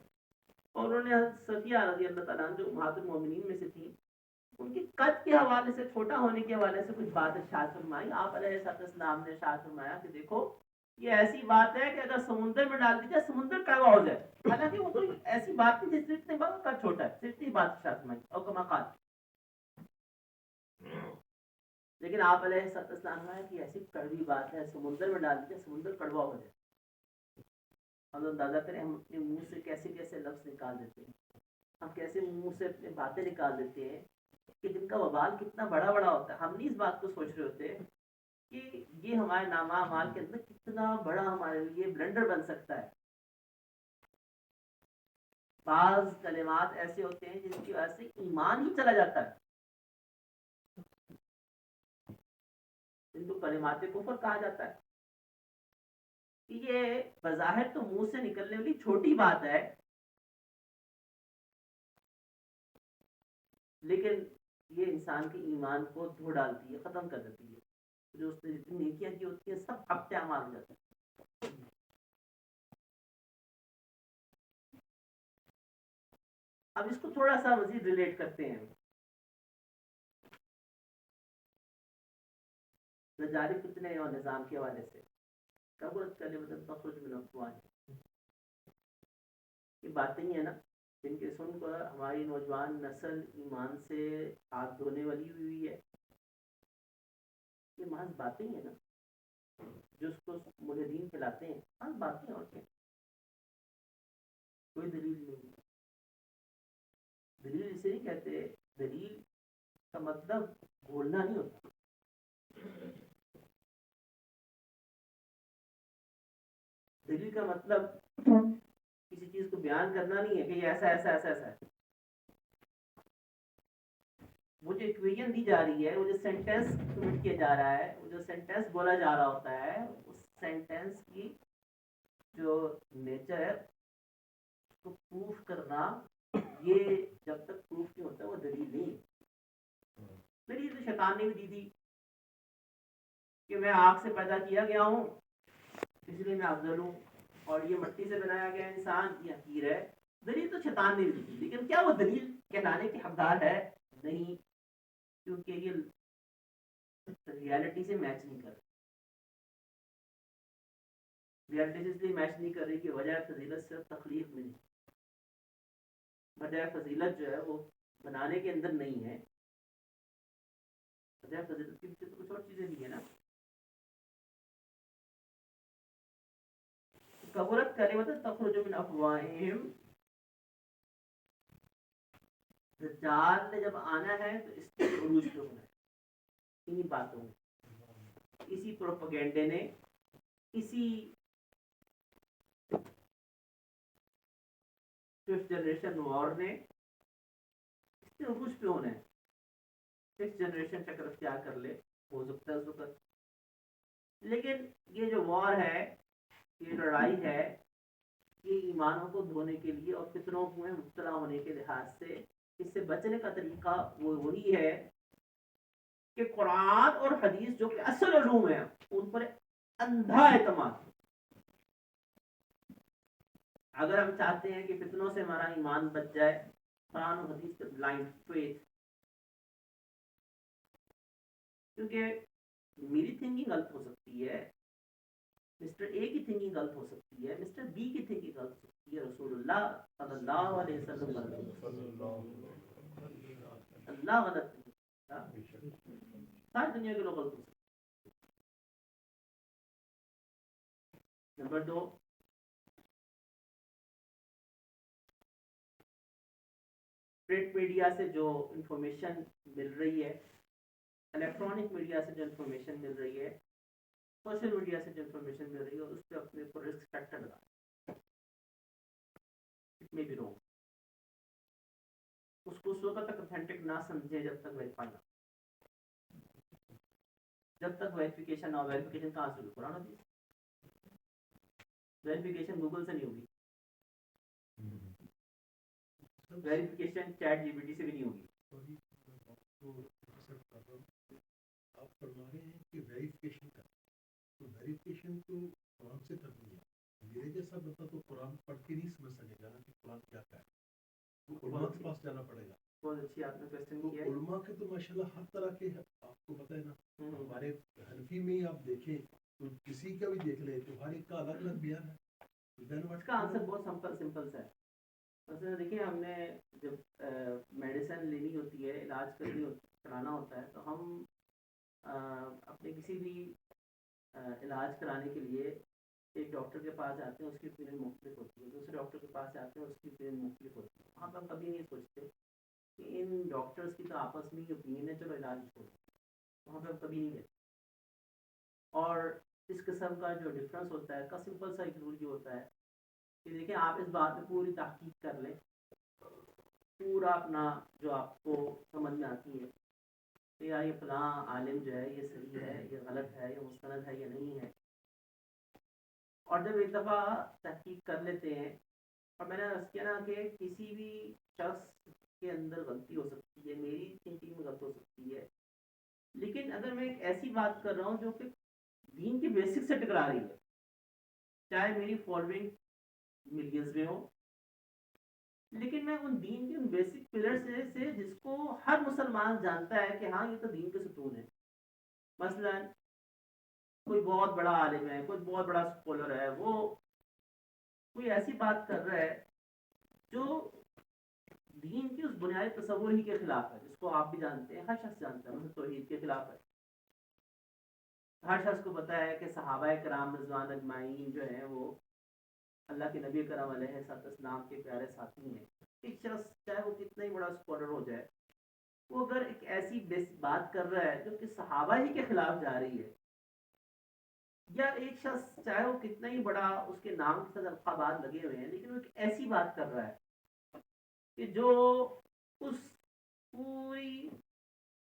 اور انہوں نے حضرت صفیہ رضی اللہ تعالیٰ عنہ جو امہات المومنین میں سے تھیں ان کے قد کے حوالے سے، چھوٹا ہونے کے حوالے سے کچھ بات ارشاد فرمائی. آپ علیہ السلام نے ارشاد فرمایا کہ دیکھو یہ ایسی بات ہے کہ اگر سمندر میں ڈال دی جائے سمندر کڑوا ہو جائے. حالانکہ وہ کوئی ایسی بات نہیں جس سے اتنے بڑا قد چھوٹا ہے، صرف بات ارشاد فرمائی اور کما قال. لیکن آپ علیہ السلام نے کہ ایسی کڑوی بات ہے سمندر میں ڈال دی جائے سمندر کڑوا ہو جائے. ہم اندازہ کریں ہم اپنے منہ سے کیسے کیسے لفظ نکال دیتے ہیں، ہم کیسے منہ سے اپنے باتیں نکال دیتے ہیں کہ جن کا وبال کتنا بڑا بڑا ہوتا ہے. ہم نہیں اس بات کو سوچ رہے ہوتے کہ یہ ہمارے نامہ اعمال کے اندر کتنا بڑا ہمارے لیے بلنڈر بن سکتا ہے. بعض کلمات ایسے ہوتے ہیں جن کی وجہ سے ایمان ہی چلا جاتا ہے. جن کو کلمات کفر کہا جاتا ہے. یہ بظاہر تو منہ سے نکلنے والی چھوٹی بات ہے، لیکن یہ انسان کے ایمان کو دھو ڈالتی ہے، ختم کر دیتی ہے. جو اس نے جتنی نیکیاں کی ہوتی ہیں سب ہفتے اعمال ہو جاتے ہیں. اب اس کو تھوڑا سا مزید ریلیٹ کرتے ہیں. جاری فتنے اور نظام کے حوالے سے کبرت کلمۃ تخرج من افواہہم، یہ باتیں ہی ہیں نا جن کے سن کر ہماری نوجوان نسل ایمان سے ہاتھ دھونے والی ہوئی ہے. یہ محض باتیں ہی ہیں نا جو اس کو مجاہدین کھلاتے ہیں. محض باتیں اور کیا، کوئی دلیل نہیں. دلیل اسے نہیں کہتے، دلیل کا مطلب بولنا نہیں ہوتا. دلیل کا مطلب کسی چیز کو بیان کرنا نہیں ہے کہ یہ ایسا ایسا ایسا ایسا ہے. وہ جو ایکویژن دی جا رہی ہے، وہ جو سینٹینس کمٹ کیا جا رہا ہے، وہ جو سینٹینس بولا جا رہا ہوتا ہے، اس سینٹینس کی جو نیچر ہے اس کو پروف کرنا، یہ جب تک پروف نہیں ہوتا وہ دلیل نہیں. دلیل تو شیطان نے بھی دی تھی کہ میں آگ سے پیدا کیا گیا ہوں اس لیے میں افضل ہوں، اور یہ مٹی سے بنایا گیا انسان یہ حقیر ہے. دلیل تو شیطان نے بھی دی تھی، لیکن کیا وہ دلیل کہلانے کی حقدار ہے؟ نہیں، کیونکہ یہ ریالٹی سے میچ نہیں کر رہی. ریالٹی سے اس لیے میچ نہیں کر رہی کہ وجہ فضیلت صرف تخلیق میں نہیں، وجہ فضیلت جو ہے وہ بنانے کے اندر نہیں ہے. وجہ فضیلت کے پیچھے تو کچھ اور چیزیں بھی ہیں نا. کبرت کلمۃ تخرج من افواہہم، دجال نے جب آنا ہے تو اس کے عروج پہ ہونا ہے. انہی باتوں اسی پروپیگنڈے نے، اسی ففتھ جنریشن وار نے اس کے عروج پہ ہونا ہے. سکس جنریشن چکر اختیار کر لے ہو سکتا ہے اس وقت. لیکن یہ جو وار ہے، یہ لڑائی ہے، یہ ایمانوں کو دھونے کے لیے اور فتنوں میں مبتلا ہونے کے لحاظ سے اس سے بچنے کا طریقہ وہ وہی ہے کہ قرآن اور حدیث جو کہ اصل علوم ہیں ان پر اندھا اعتماد. اگر ہم چاہتے ہیں کہ فتنوں سے ہمارا ایمان بچ جائے، قرآن اور حدیث پہ بلائنڈ فیتھ. کیونکہ میری تھنکنگ غلط ہو سکتی ہے، مسٹر اے کی تھنکنگ غلط ہو سکتی ہے، مسٹر بی کی تھنکنگ غلط ہو سکتی ہے، رسول اللہ صلی اللہ علیہ وسلم اللہ غلط نہیں ہوتا، ساری دنیا کے لوگ غلط ہو سکتے. نمبر 2، پرنٹ میڈیا سے جو انفارمیشن مل رہی ہے، الیکٹرانک میڈیا سے جو انفارمیشن مل رہی ہے، سوشل میڈیا سے جو انفارمیشن مل رہی ہے، اس پہ اپنے اوپر رسک فیکٹر لگا. اٹ میں بھی رونگ. اس کو اس وقت تک اتھینٹک نہ سمجھے جب تک ویریفائی نہ، جب تک ویریفیکیشن نہ. ویریفیکیشن کہاں سے ہوگی؟ قرآن حدیث. ویریفیکیشن گوگل سے نہیں ہوگی، verification chat G P T سے بھی نہیں ہوگی. آپ فرما رہے ہیں کہ ویریفیکیشن کا، تو ویریفیکیشن تو قرآن سے کرنی ہے. میرے جیسا بتا تو قرآن پڑھ کے نہیں سمجھ سکے گا کہ قرآن کیا ہے، وہ علماء کے پاس جانا پڑے گا. بہت اچھی آپ نے کوسچن کیا. علماء کے تو ماشاءاللہ ہر طرح کے آپ کو پتہ ہے نا. ہمارے حنفی میں ہی آپ دیکھیں تو کسی کا بھی دیکھ لیں تو ہر ایک کا الگ الگ بیان ہے. اس کا آنسر بہت سمپل سا ہے. مثلا دیکھیں، ہم نے جب میڈیسن لینی ہوتی ہے، علاج کرانا ہوتا ہے، تو ہم اپنے کسی بھی علاج کرانے کے لیے ایک ڈاکٹر کے پاس جاتے ہیں، اس کی اوپینین مختلف ہوتی ہے. دوسرے ڈاکٹر کے پاس جاتے ہیں، اس کی اوپینین مختلف ہوتی ہے. وہاں پہ ہم کبھی نہیں سوچتے کہ ان ڈاکٹرس کی تو آپس میں ہی اوپینین ہے، چلو علاج چھوڑو. وہاں پہ ہم کبھی نہیں گئے. اور اس قسم کا جو ڈفرینس ہوتا ہے کا سمپل سا ایک رول یہ ہوتا ہے کہ دیکھیں، آپ اس بات میں پوری تحقیق کر لیں، پورا اپنا جو آپ کو سمجھ میں آتی ہے کہ یار یہ فلاں عالم جو ہے یہ صحیح ہے، یہ غلط ہے، یہ مستند ہے، یہ نہیں ہے. اور جب ایک دفعہ تحقیق کر لیتے ہیں، اور میں نے عرض کیا نا کہ کسی بھی شخص کے اندر غلطی ہو سکتی ہے، میری تھنکنگ میں غلط ہو سکتی ہے، لیکن اگر میں ایک ایسی بات کر رہا ہوں جو کہ دین کے بیسک سے ٹکرا رہی ہے، چاہے میری فالوئنگ ملینز میں ہو، لیکن میں ان دین کے ان بیسک پلر سے جس کو ہر مسلمان جانتا ہے کہ ہاں یہ تو دین کے ستون ہے. مثلا کوئی بہت بڑا عالم ہے، کوئی بہت بڑا اسکالر ہے، وہ کوئی ایسی بات کر رہا ہے جو دین کی اس بنیادی تصور ہی کے خلاف ہے، جس کو آپ بھی جانتے ہیں، ہر شخص جانتا ہے، مطلب توحید کے خلاف ہے. ہر شخص کو پتا ہے کہ صحابہ کرام رضوان اجمعین جو ہیں وہ اللہ کے نبی کرم علیہ السلام کے پیارے ساتھی ہیں. ایک شخص چاہے وہ کتنا ہی بڑا اسکالر ہو جائے، وہ اگر ایک ایسی بات کر رہا ہے جو کہ صحابہ ہی کے خلاف جا رہی ہے، یا ایک شخص چاہے وہ کتنا ہی بڑا اس کے نام کے ساتھ القابات لگے ہوئے ہیں، لیکن وہ ایک ایسی بات کر رہا ہے کہ جو اس پوری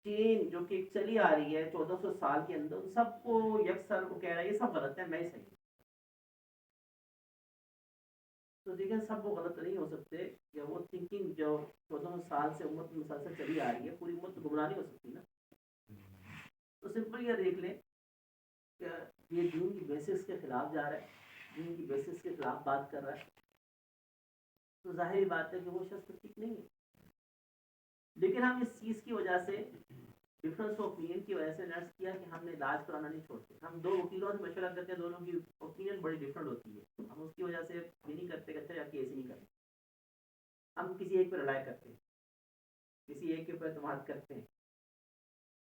چین جو کہ چلی آ رہی ہے 1400 سال کے اندر، سب کو یکسر وہ کہہ رہا ہے یہ سب غلط ہے، میں ہی صحیح. تو دیکھیں سب وہ غلط نہیں ہو سکتے، یا وہ تھنکنگ جو 1400 سال سے امت مسلسل چلی آ رہی ہے، پوری امت گمراہ نہیں ہو سکتی نا. تو سمپل یہ دیکھ لیں کہ یہ دین کی بیسس کے خلاف جا رہا ہے، دین کی بیسس کے خلاف بات کر رہا ہے، تو ظاہری بات ہے کہ وہ شخص ٹھیک نہیں ہے. لیکن ہم اس چیز کی وجہ سے، ڈفرنس آف اوپینین کی وجہ سے نرس کیا کہ ہم نے علاج کرانا نہیں چھوڑتے. ہم دو وکیلوں سے مشورہ کرتے ہیں، دونوں کی اوپینین بڑی ڈفرنٹ ہوتی ہے. ہم اس کی وجہ سے یہ نہیں کرتے کہ اچھا کیس نہیں کرتے، ہم کسی ایک پر رائے کرتے ہیں، کسی ایک کے اوپر اعتماد کرتے ہیں.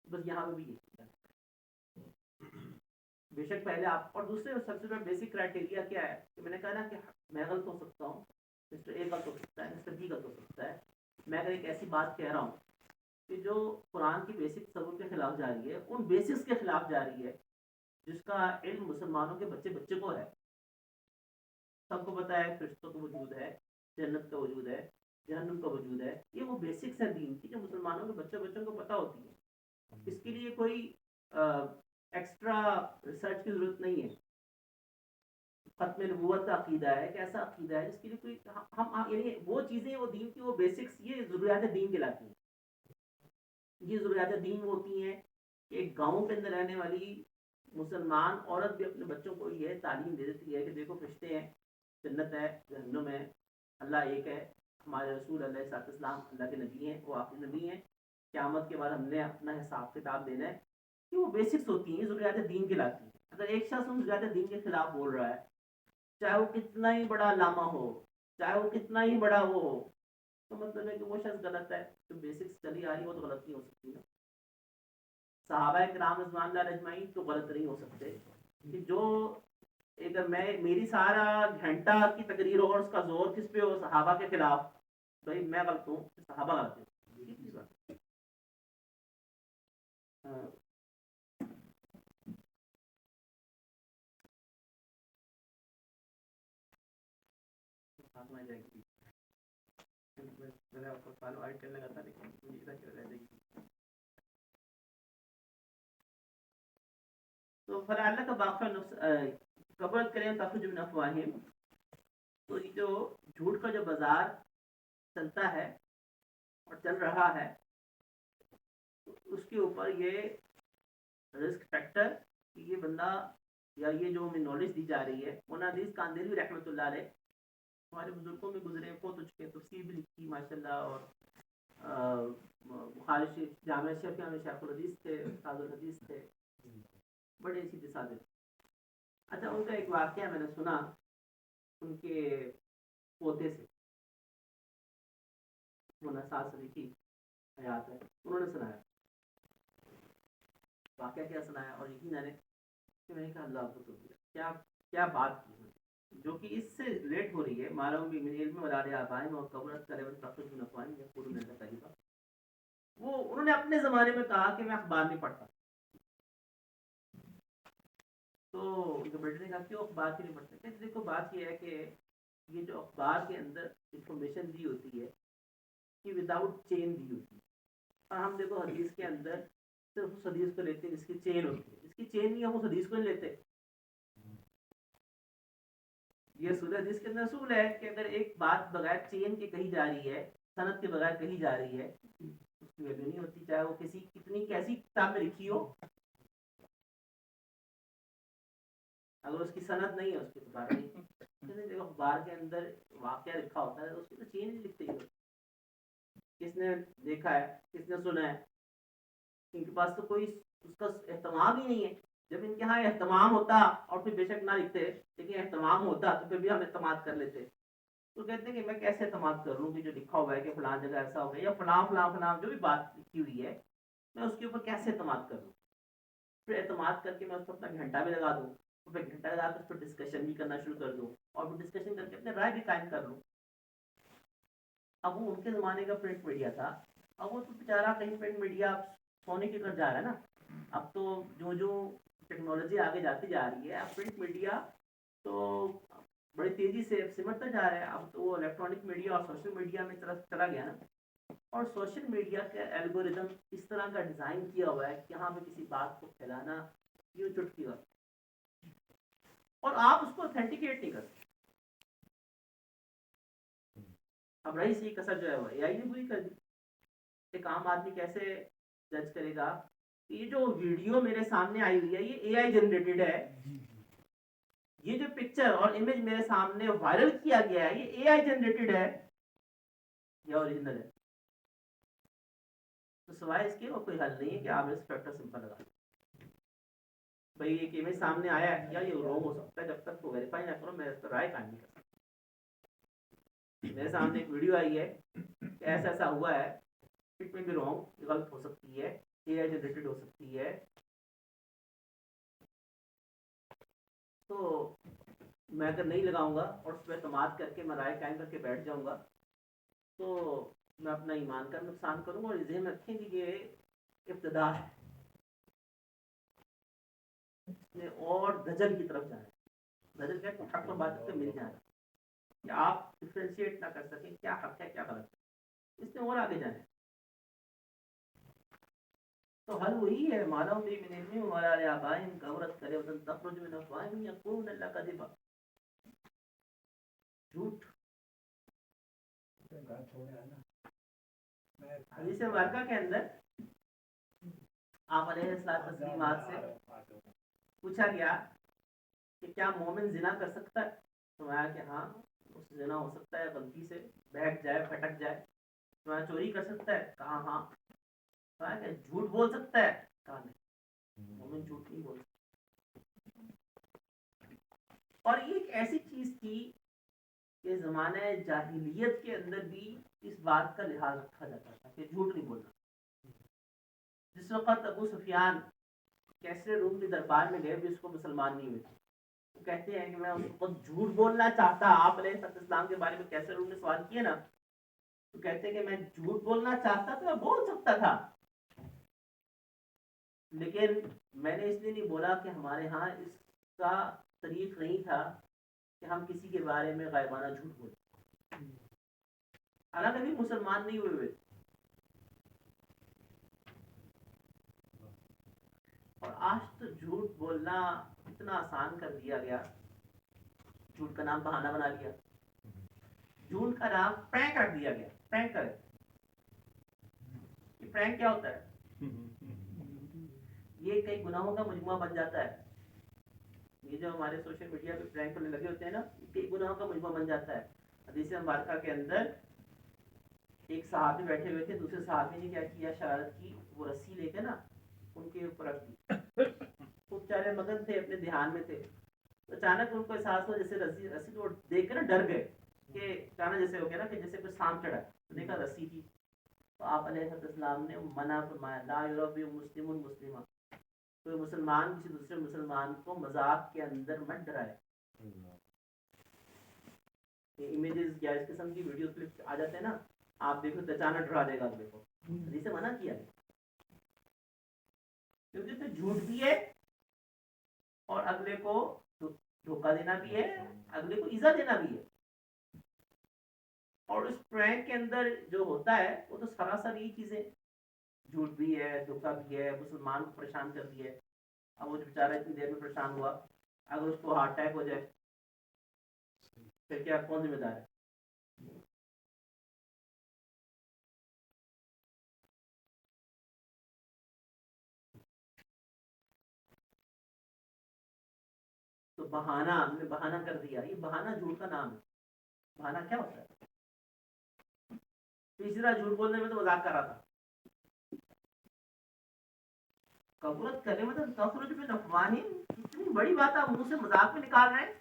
بس یہاں پہ بھی یہ بے شک پہلے آپ، اور دوسرے سب سے بڑا بیسک کرائٹیریا کیا ہے کہ میں نے کہا نا کہ میں غلط ہو سکتا ہوں، مسٹر اے غلط ہو سکتا ہے، مسٹر بی غلط ہو سکتا ہے. میں اگر ایک ایسی بات کہہ رہا ہوں کہ جو قرآن کی بیسک تصور کے خلاف جا رہی ہے، ان بیسکس کے خلاف جا رہی ہے جس کا علم مسلمانوں کے بچے بچے کو ہے. سب کو پتا ہے فرشتوں کا وجود ہے، جنت کا وجود ہے، جہنم کا وجود ہے. یہ وہ بیسکس ہیں دین کی جو مسلمانوں کے بچے بچوں کو پتا ہوتی ہے. اس کے لیے کوئی ایکسٹرا ریسرچ کی ضرورت نہیں ہے. ختم نبوت کا عقیدہ ہے کہ ایسا عقیدہ ہے جس کے لیے کوئی ہم یعنی وہ چیزیں، وہ دین کی وہ بیسکس، یہ ضروریات دین کہلاتی ہیں. یہ ضروریات دین وہ ہوتی ہیں کہ ایک گاؤں کے اندر رہنے والی مسلمان عورت بھی اپنے بچوں کو یہ تعلیم دے دیتی ہے کہ دیکھو فرشتے ہیں، جنت ہے، جہنم ہے، اللہ ایک ہے، ہمارے رسول علیہ السلام اللہ کے نبی ہیں، وہ آخری نبی ہیں، قیامت کے بعد ہم نے اپنا حساب کتاب دینا ہے. کہ وہ بیسکس ہوتی ہیں، ضروریات دین کہلاتی ہیں. اگر ایک شخص ان ضروریات دین کے خلاف بول رہا ہے، چاہے وہ کتنا ہی بڑا علامہ ہو، چاہے وہ کتنا ہی بڑا وہ ہو، تو مطلب ہے کہ وہ شخص غلط ہے. جو بیسکس چلی آ رہی ہے وہ تو غلط نہیں ہو سکتی نا. صحابہ کرام رضوان اللہ اجمعین تو غلط نہیں ہو سکتے. کہ جو اگر میری سارا گھنٹہ کی تقریر ہو اور اس کا زور کس پہ ہو، صحابہ کے خلاف، بھائی میں غلط ہوں، صحابہ غلط ہیں. تو فلعلہ کا باقی قبول کریں تخرج من افواہہم. تو یہ جو جھوٹ کا جو بازار چلتا ہے اور چل رہا ہے، اس کے اوپر یہ رسک فیکٹر کہ یہ بندہ، یا یہ جو ہمیں نالج دی جا رہی ہے. مولانا عزیز کاندھلوی رحمۃ اللہ علیہ ہمارے بزرگوں میں گزرے، بہت اچھ کے تفسیر بھی لکھی ماشاء اللہ، اور بخاری شریف جامع شریف میں شیخ الحدیث تھے، استاد الحدیث تھے، بڑے سیدھے سادے. اچھا ان کا ایک واقعہ میں نے سنا ان کے پوتے سے، مولانا سعد صدیقی کی حیات ہے، انہوں نے سنایا. واقعہ کیا سنایا، اور یقین جانے کہ میں نے کہا اللہ کو تو کیا کیا بات کی جو کہ اس سے ریلیٹ ہو رہی ہے. معلوم بھی میرے علم ولاد آبائیں اور قبرت کرے تخرج من افواہہم یقولون کذبا. وہ انہوں نے اپنے زمانے میں کہا کہ میں اخبار نہیں پڑھتا. تو ان کے بیٹے نے کہا کیوں اخبار کیوں نہیں پڑھتے؟ کہ دیکھو بات یہ ہے کہ یہ جو اخبار کے اندر انفارمیشن دی ہوتی ہے کہ وداؤٹ چین دی ہوتی ہے. اور ہم دیکھو حدیث کے اندر صرف اس حدیث کو لیتے ہیں جس کی چین ہوتی ہے، جس کی چین نہیں ہے وہ اس حدیث کو نہیں لیتے. یہ اصول حدیث کے اندر اصول ہے کہ اگر ایک بات بغیر چین کے کہی جا رہی ہے، سند کے بغیر کہی جا رہی ہے، اس کی ویلیو نہیں ہوتی، چاہے وہ کسی کتنی کیسی کتاب میں لکھی ہو. اگر اس کی سند نہیں ہے اس کی تو بات نہیں. اخبار کے اندر واقعہ لکھا ہوتا ہے اس کی تو چین نہیں لکھتے ہی. کس نے دیکھا ہے، کس نے سنا ہے، ان کے پاس تو کوئی اس کا اہتمام ہی نہیں ہے. جب ان کے ہاں اہتمام ہوتا اور پھر بے شک نہ لکھتے لیکن اہتمام ہوتا تو پھر بھی ہم اعتماد کر لیتے. تو کہتے ہیں کہ میں کیسے اعتماد کر لوں کہ جو لکھا ہوا ہے کہ فلاں جگہ ایسا ہو گیا یا فلاں فلاں فلاں جو بھی بات لکھی ہوئی ہے میں اس کے اوپر کیسے اعتماد کر لوں. پھر اعتماد کر کے میں اس کو اپنا گھنٹہ بھی لگا دوں، پھر گھنٹہ لگا کے اس پر ڈسکشن بھی کرنا شروع کر دوں اور پھر ڈسکشن کر کے اپنے رائے بھی قائم کر لوں. اب وہ ان کے زمانے کا پرنٹ میڈیا تھا، اب وہ تو بیچارہ کہیں پرنٹ میڈیا سونے کی طرف جا رہا ہے نا. اب تو جو ٹیکنالوجی آگے جاتی جا رہی ہے اب پرنٹ میڈیا تو بڑی تیزی سے سمٹتا جا رہا ہے. اب تو وہ الیکٹرانک میڈیا اور سوشل میڈیا میں طرف چلا گیا نا. اور سوشل میڈیا کا الگوریدم اس طرح کا ڈیزائن کیا ہوا ہے کہ یہاں پہ کسی بات کو پھیلانا یوں چٹکی ہوا اور آپ اس کو اتھینٹیکیٹ نہیں کر سکتے. اب رہی سی کسر جو ہے وہ اے آئی نے پوری کر دی. ایک عام آدمی کیسے جج کرے گا کہ یہ جو ویڈیو میرے سامنے آئی ہوئی ہے یہ اے آئی جنریٹڈ ہے، یہ جو پکچر اور امیج میرے سامنے وائرل کیا گیا ہے یہ اے آئی جنریٹڈ ہے یا اوریجنل ہے. تو سوائے اس کے وہ کوئی حل نہیں ہے کہ آپ اس فیکٹر سمپل لگا بھائی ایک امیج سامنے آیا ہے یا یہ رونگ ہو سکتا ہے. جب تک وہ ویریفائی نہ کرو میں اس پر رائے قائم نہیں کر سکتا. میرے سامنے ایک ویڈیو آئی ہے کہ ایسا ایسا ہوا ہے، اٹ میں بھی رونگ، غلط ہو سکتی ہے، اے آئی جنریٹڈ ہو سکتی ہے. تو میں اگر نہیں لگاؤں گا اور اس پہ اعتماد کر کے میں رائے قائم کر کے بیٹھ جاؤں گا تو میں اپنا ایمان کا نقصان کروں گا. اور ذہن میں رکھیں کہ یہ ابتدا ہے، اس نے اور دجل کی طرف جانا ہے. دجل کہتے ہیں حق و باطل سے مل جانا کہ آپ ڈفرینشیٹ نہ کر سکیں کیا حق ہے کیا غلط ہے. اس نے اور آگے جانا ہے. تو حل وہی ہے مالا بھی من علم ولا لآبائهم كبرت كلمة تخرج من أفواههم يقولون إلا كذبا. جھوٹ. حدیث مبارکہ کے اندر آپ علیہ الصلوۃ والتسلیمات سے پوچھا گیا کہ کیا مومن زنا کر سکتا ہے؟ فرمایا کہ ہاں اس سے زنا ہو سکتا ہے، غلطی سے بیٹھ جائے پھٹک جائے. فرمایا چوری کر سکتا ہے؟ کہا ہاں. فرمایا کہ جھوٹ بول سکتا ہے؟ کہا نہیں، مومن جھوٹ نہیں بول سکتا. اور یہ ایک ایسی چیز تھی کہ زمانہ جاہلیت کے اندر بھی اس بات کا لحاظ رکھا جاتا تھا کہ جھوٹ نہیں بولنا. جس وقت ابو سفیان کیسرے روم کے دربار میں گئے بھی اس کو مسلمان نہیں ہوئے تھے. وہ کہتے ہیں کہ میں اس وقت جھوٹ بولنا چاہتا. آپ علیہ السلام کے بارے میں کیسرے روم نے سوال کیا نا تو کہتے ہیں کہ میں جھوٹ بولنا چاہتا تو میں بول سکتا تھا، لیکن میں نے اس لیے نہیں بولا کہ ہمارے ہاں اس کا طریق نہیں تھا کہ ہم کسی کے بارے میں غائبانہ جھوٹ بولیں. حالانکہ بھی مسلمان نہیں ہوئے. اور آج تو جھوٹ بولنا اتنا آسان کر دیا گیا. جھوٹ کا نام بہانہ بنا لیا، جھوٹ کا نام پرینک رکھ دیا گیا. پرینک کرے. یہ پرینک کیا ہوتا ہے؟ یہ کئی گناہوں کا مجموعہ بن جاتا ہے. یہ جو ہمارے سوشل میڈیا پہ پرینک کرنے لگے ہوتے ہیں نا کئی گناہوں کا مجموعہ بن جاتا ہے. حدیث مبارکہ کے اندر ایک صحابی بیٹھے ہوئے تھے، دوسرے صحابی نے کیا کیا شرارت کی، وہ رسی لے کے نا ان کے اوپر رکھ دی. وہ بیچارے مگن تھے اپنے دھیان میں تھے. اچانک ان کو احساس ہوا جیسے رسی کو دیکھ کے نا ڈر گئے کہ کہنا جیسے ہو گیا نا کہ جیسے کوئی سانپ چڑھا. دیکھا رسی تھی. تو آپ علیہ السلام نے منع فرمایا لا یربی مسلم مسلمہ، کوئی مسلمان کسی دوسرے مسلمان کو مذاق کے اندر مت ڈرائے. امیجز یا اس قسم کی ویڈیو کلپس آ جاتے ہیں نا آپ دیکھو تو اچانک ڈرا دے گا اگلے کو. حدیث سے منع کیا ہے کیونکہ اس میں جھوٹ بھی ہے اور اگلے کو دھوکہ دینا بھی ہے، اگلے کو ایزا دینا بھی ہے. اور اس پرینک کے اندر جو ہوتا ہے وہ تو سراسر یہ چیزیں جھوٹ بھی ہے, دھوکہ بھی ہے, مسلمان کو پریشان کر دیا ہے. اب وہ بیچارہ اتنی دیر میں پریشان ہوا, اگر اس کو ہارٹ اٹیک ہو جائے پھر کیا, کون ذمہ دار ہے؟ تو بہانہ, ہم نے بہانہ کر دیا, یہ بہانہ جھوٹ کا نام ہے. بہانہ کیا ہوتا ہے؟ تیسرا جھوٹ بولنے میں تو مذاق کر رہا تھا. کبرت کلمۃ تخرج من افواہہم, اتنی بڑی بات آپ منہ سے مذاق میں نکال رہے ہیں.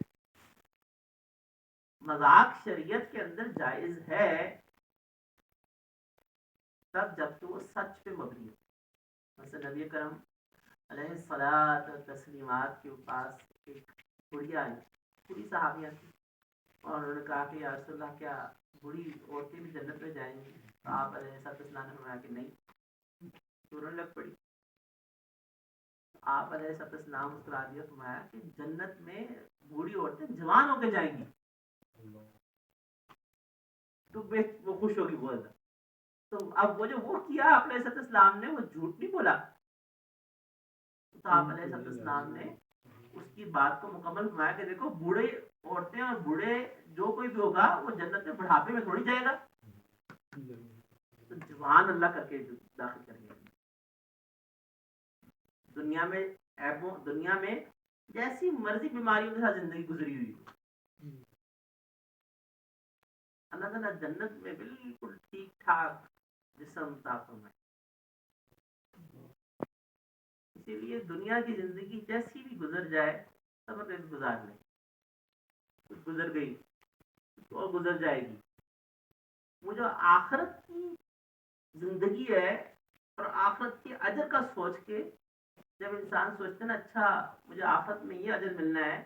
مذاق شریعت کے اندر جائز ہے تب جب کہ وہ سچ پہ مبنی ہو. مثلا نبی کرم علیہ الصلاۃ والتسلیمات کے پاس ایک بڑھیا آئی, بڑی صحابیہ تھی, اور انہوں نے کہا کہ یا رسول اللہ کیا بڑی عورتیں بھی جنت میں جائیں گی؟ تو آپ علیہ السلام نے فرمایا کہ نہیں. تو رونے لگ پڑی. آپ علیہ السلام مسکرا دیا, فرمایا کہ جنت میں بوڑھی عورتیں جوان ہو کے جائیں گی. تو وہ خوش ہوگی بہت زیادہ. تو اب وہ جو وہ کیا آپ علیہ السلام نے, وہ جھوٹ نہیں بولا. تو آپ علیہ السلام نے اس کی بات کو مکمل فرمایا کہ دیکھو, بوڑھے عورتیں اور بوڑھے جو کوئی بھی ہوگا وہ جنت میں بڑھاپے میں تھوڑی جائے گا. تو جوان اللہ کر کے داخل کر گیا. دنیا میں جیسی مرضی بیماریوں کے ساتھ زندگی گزری ہوئی, اللہ تعالیٰ جنت میں بالکل ٹھیک ٹھاک جسم عطا فرمائے. اسی لیے دنیا کی زندگی جیسی بھی گزر جائے صبر سے گزار لیں. کچھ گزر گئی تو گزر جائے گی. وہ جو آخرت کی زندگی ہے اور آخرت کے اجر کا سوچ کے جب انسان سوچتے نا, اچھا مجھے آخرت میں یہ اجر ملنا ہے,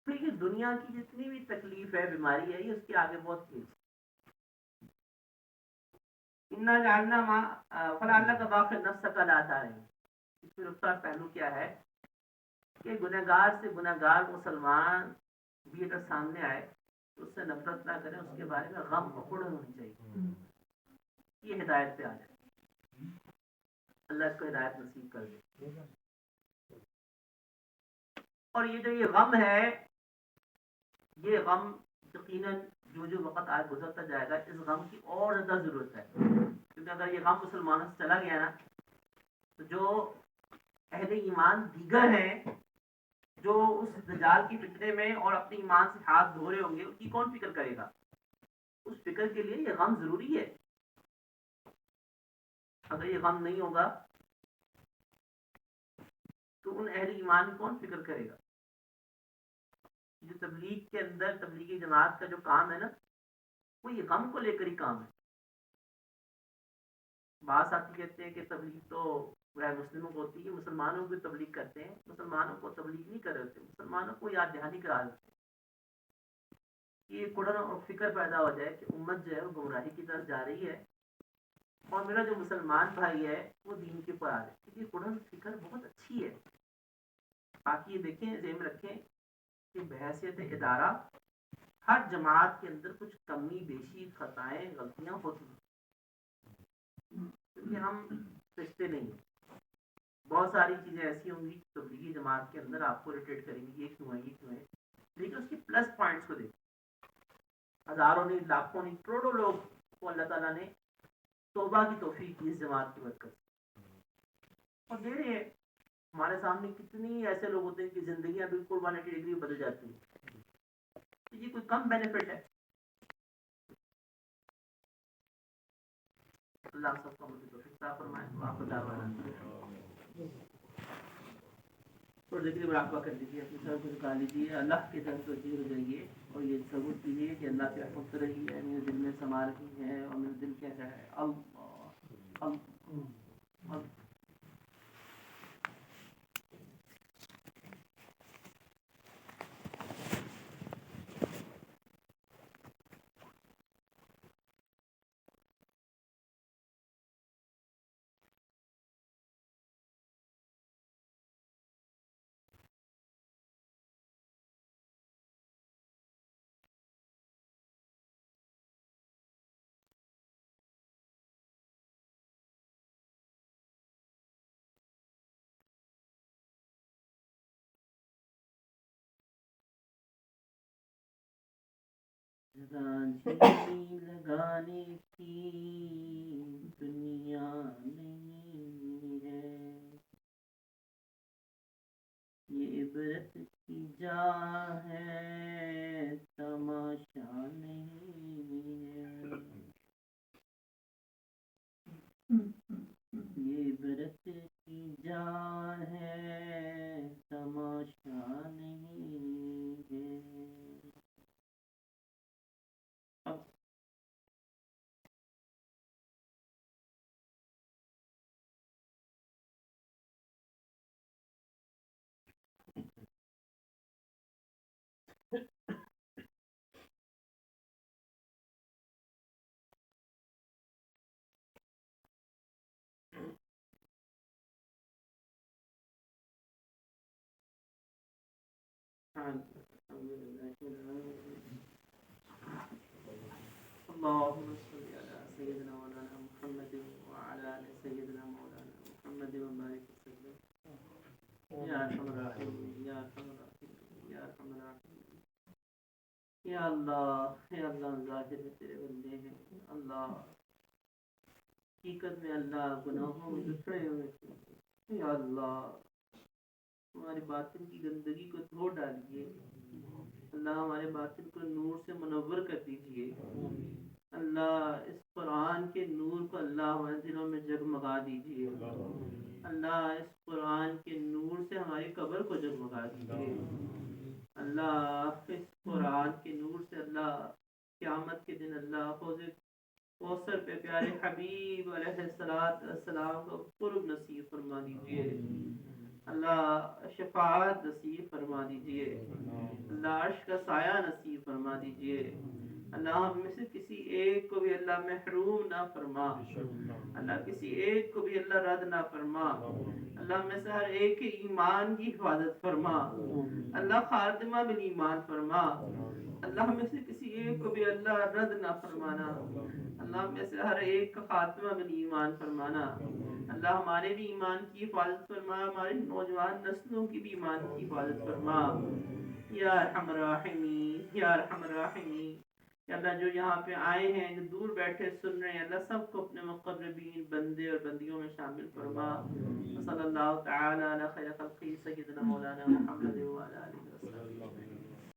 پھر یہ دنیا کی جتنی بھی تکلیف ہے, بیماری ہے, یہ اس کے آگے بہت تیز. انا جاننا فلا اللہ کا باقی نفس کا لاتا ہے. اس میں نقطہ پہلو کیا ہے کہ گنہگار سے گنہگار مسلمان بھی اگر سامنے آئے تو اس سے نفرت نہ کریں, اس کے بارے میں غم اکڑ ہونی چاہیے. یہ ہدایت پہ آ جائے, اللہ اس کو ہدایت نصیب کر دے. اور یہ جو یہ غم ہے, یہ غم یقیناً جو وقت آج گزرتا جائے گا, اس غم کی اور زیادہ ضرورت ہے. کیونکہ اگر یہ غم مسلمانوں سے چلا گیا نا, تو جو اہل ایمان دیگر ہیں جو اس دجال کی فتنے میں اور اپنے ایمان سے ہاتھ دھو رہے ہوں گے, ان کی کون فکر کرے گا؟ اس فکر کے لیے یہ غم ضروری ہے. اگر یہ غم نہیں ہوگا تو ان اہل ایمان کی کون فکر کرے گا؟ جو تبلیغ کے اندر تبلیغی جماعت کا جو کام ہے نا, وہ یہ غم کو لے کر ہی کام ہے. بعض ساتھی کہتے ہیں کہ تبلیغ تو غیر مسلموں کو ہوتی ہے, مسلمانوں کو تبلیغ کرتے ہیں. مسلمانوں کو تبلیغ نہیں کر رہے ہوتے, مسلمانوں کو یاد دہانی کرا دیتے ہیں. یہ قرآن اور فکر پیدا ہو جائے کہ امت جو ہے وہ گمراہی کی طرف جا رہی ہے, اور میرا جو مسلمان بھائی ہے وہ دین کے اوپر آ رہے. کیونکہ قرآن فکر بہت اچھی ہے. باقی یہ دیکھیں, ذہن میں رکھیں کہ بحیثیت ادارہ ہر جماعت کے اندر کچھ کمی بیشی, خطائیں, غلطیاں ہوتی ہیں. کیونکہ ہم رشتے نہیں ہیں. بہت ساری چیزیں ایسی ہوں گی تبلیغی جماعت کے اندر آپ کو اریٹیٹ کریں گی, یہ کیوں ہے, یہ کیوں ہے. لیکن اس کی پلس پوائنٹس کو دیکھیں. ہزاروں نہیں, لاکھوں نہیں, کروڑوں لوگ کو اللہ تعالیٰ نے توبہ کی توفیق دی اس جماعت کی برکت. اور دے رہے ہیں. ہمارے سامنے کتنی ایسے لوگ ہوتے ہیں کہ زندگیاں بالکل 180 ڈگری بدل جاتی ہیں. یہ کوئی کم بینیفٹ ہے؟ اللہ سب کا مجھے توفیق عطا فرمائے. آپ کو اور ذکر مراقبہ کر لیجیے, اپنے سر کو جھکا لیجیے, اللہ کے در کو ذکر ہو جائیے, اور یہ تصور کیجیے کہ اللہ کے حکم رہی ہے, میرے دل میں سما رہی ہے, اور میرا دل کہہ رہا ہے اللہ اللہ. راجی لگانے کی دنیا نہیں ہے، یہ عبرت کی جا ہے تماشا نہیں ہے، یہ عبرت کی جا ہے تماشا نہیں ہے۔ اللهم صل على سيدنا مولانا محمد وعلى آل سيدنا مولانا محمد وبارك وسلم يا ارحم الراحمين يا ارحم الراحمين يا ارحم الراحمين۔ یا اللہ ظاہر میں تیرے بندے ہیں اللہ، حقیقت میں اللہ گناہوں میں بکھرے ہوئے ہیں یا اللہ، ہمارے باطن کی گندگی کو دھو ڈالیے اللہ، ہمارے باطن کو نور سے منور کر دیجئے اللہ، اس قرآن کے نور کو اللہ ہمارے دلوں میں جگمگا دیجئے اللہ، اس قرآن کے نور سے ہماری قبر کو جگمگا دیجئے اللہ، اس قرآن کے نور سے اللہ قیامت کے دن اللہ حوض کوثر پہ پیارے حبیب علیہ السلام کو قرب نصیب فرما دیجئے اللہ، شفاعت نصیب فرما دیجئے اللہ، عرش کا سایہ نصیب فرما دیجئے اللہ، ہم میں سے کسی ایک کو بھی اللہ محروم نہ فرما اللہ، کسی ایک کو بھی اللہ رد نہ فرما اللہ، میں سے ہر ایک کے ایمان کی حفاظت فرما اللہ، خاتمہ بالایمان فرما اللہ، میں سے کسی ایک کو بھی اللہ رد نہ فرمانا اللہ، میں سے ہر ایک کا خاتمہ بالایمان فرمانا اللہ، ہمارے بھی ایمان کی حفاظت فرما، ہماری نوجوان نسلوں کی بھی ایمان کی حفاظت فرما یا ارحم الراحمین یا ارحم الراحمین۔ یا اللہ، جو یہاں پہ آئے ہیں، جو دور بیٹھے سن رہے ہیں اللہ، سب کو اپنے مقربین بندے اور بندیوں میں شامل فرما۔ صلی اللہ تعالی علی خیر خلقہ سیدنا مولانا محمد وعلی آلہ وسلم۔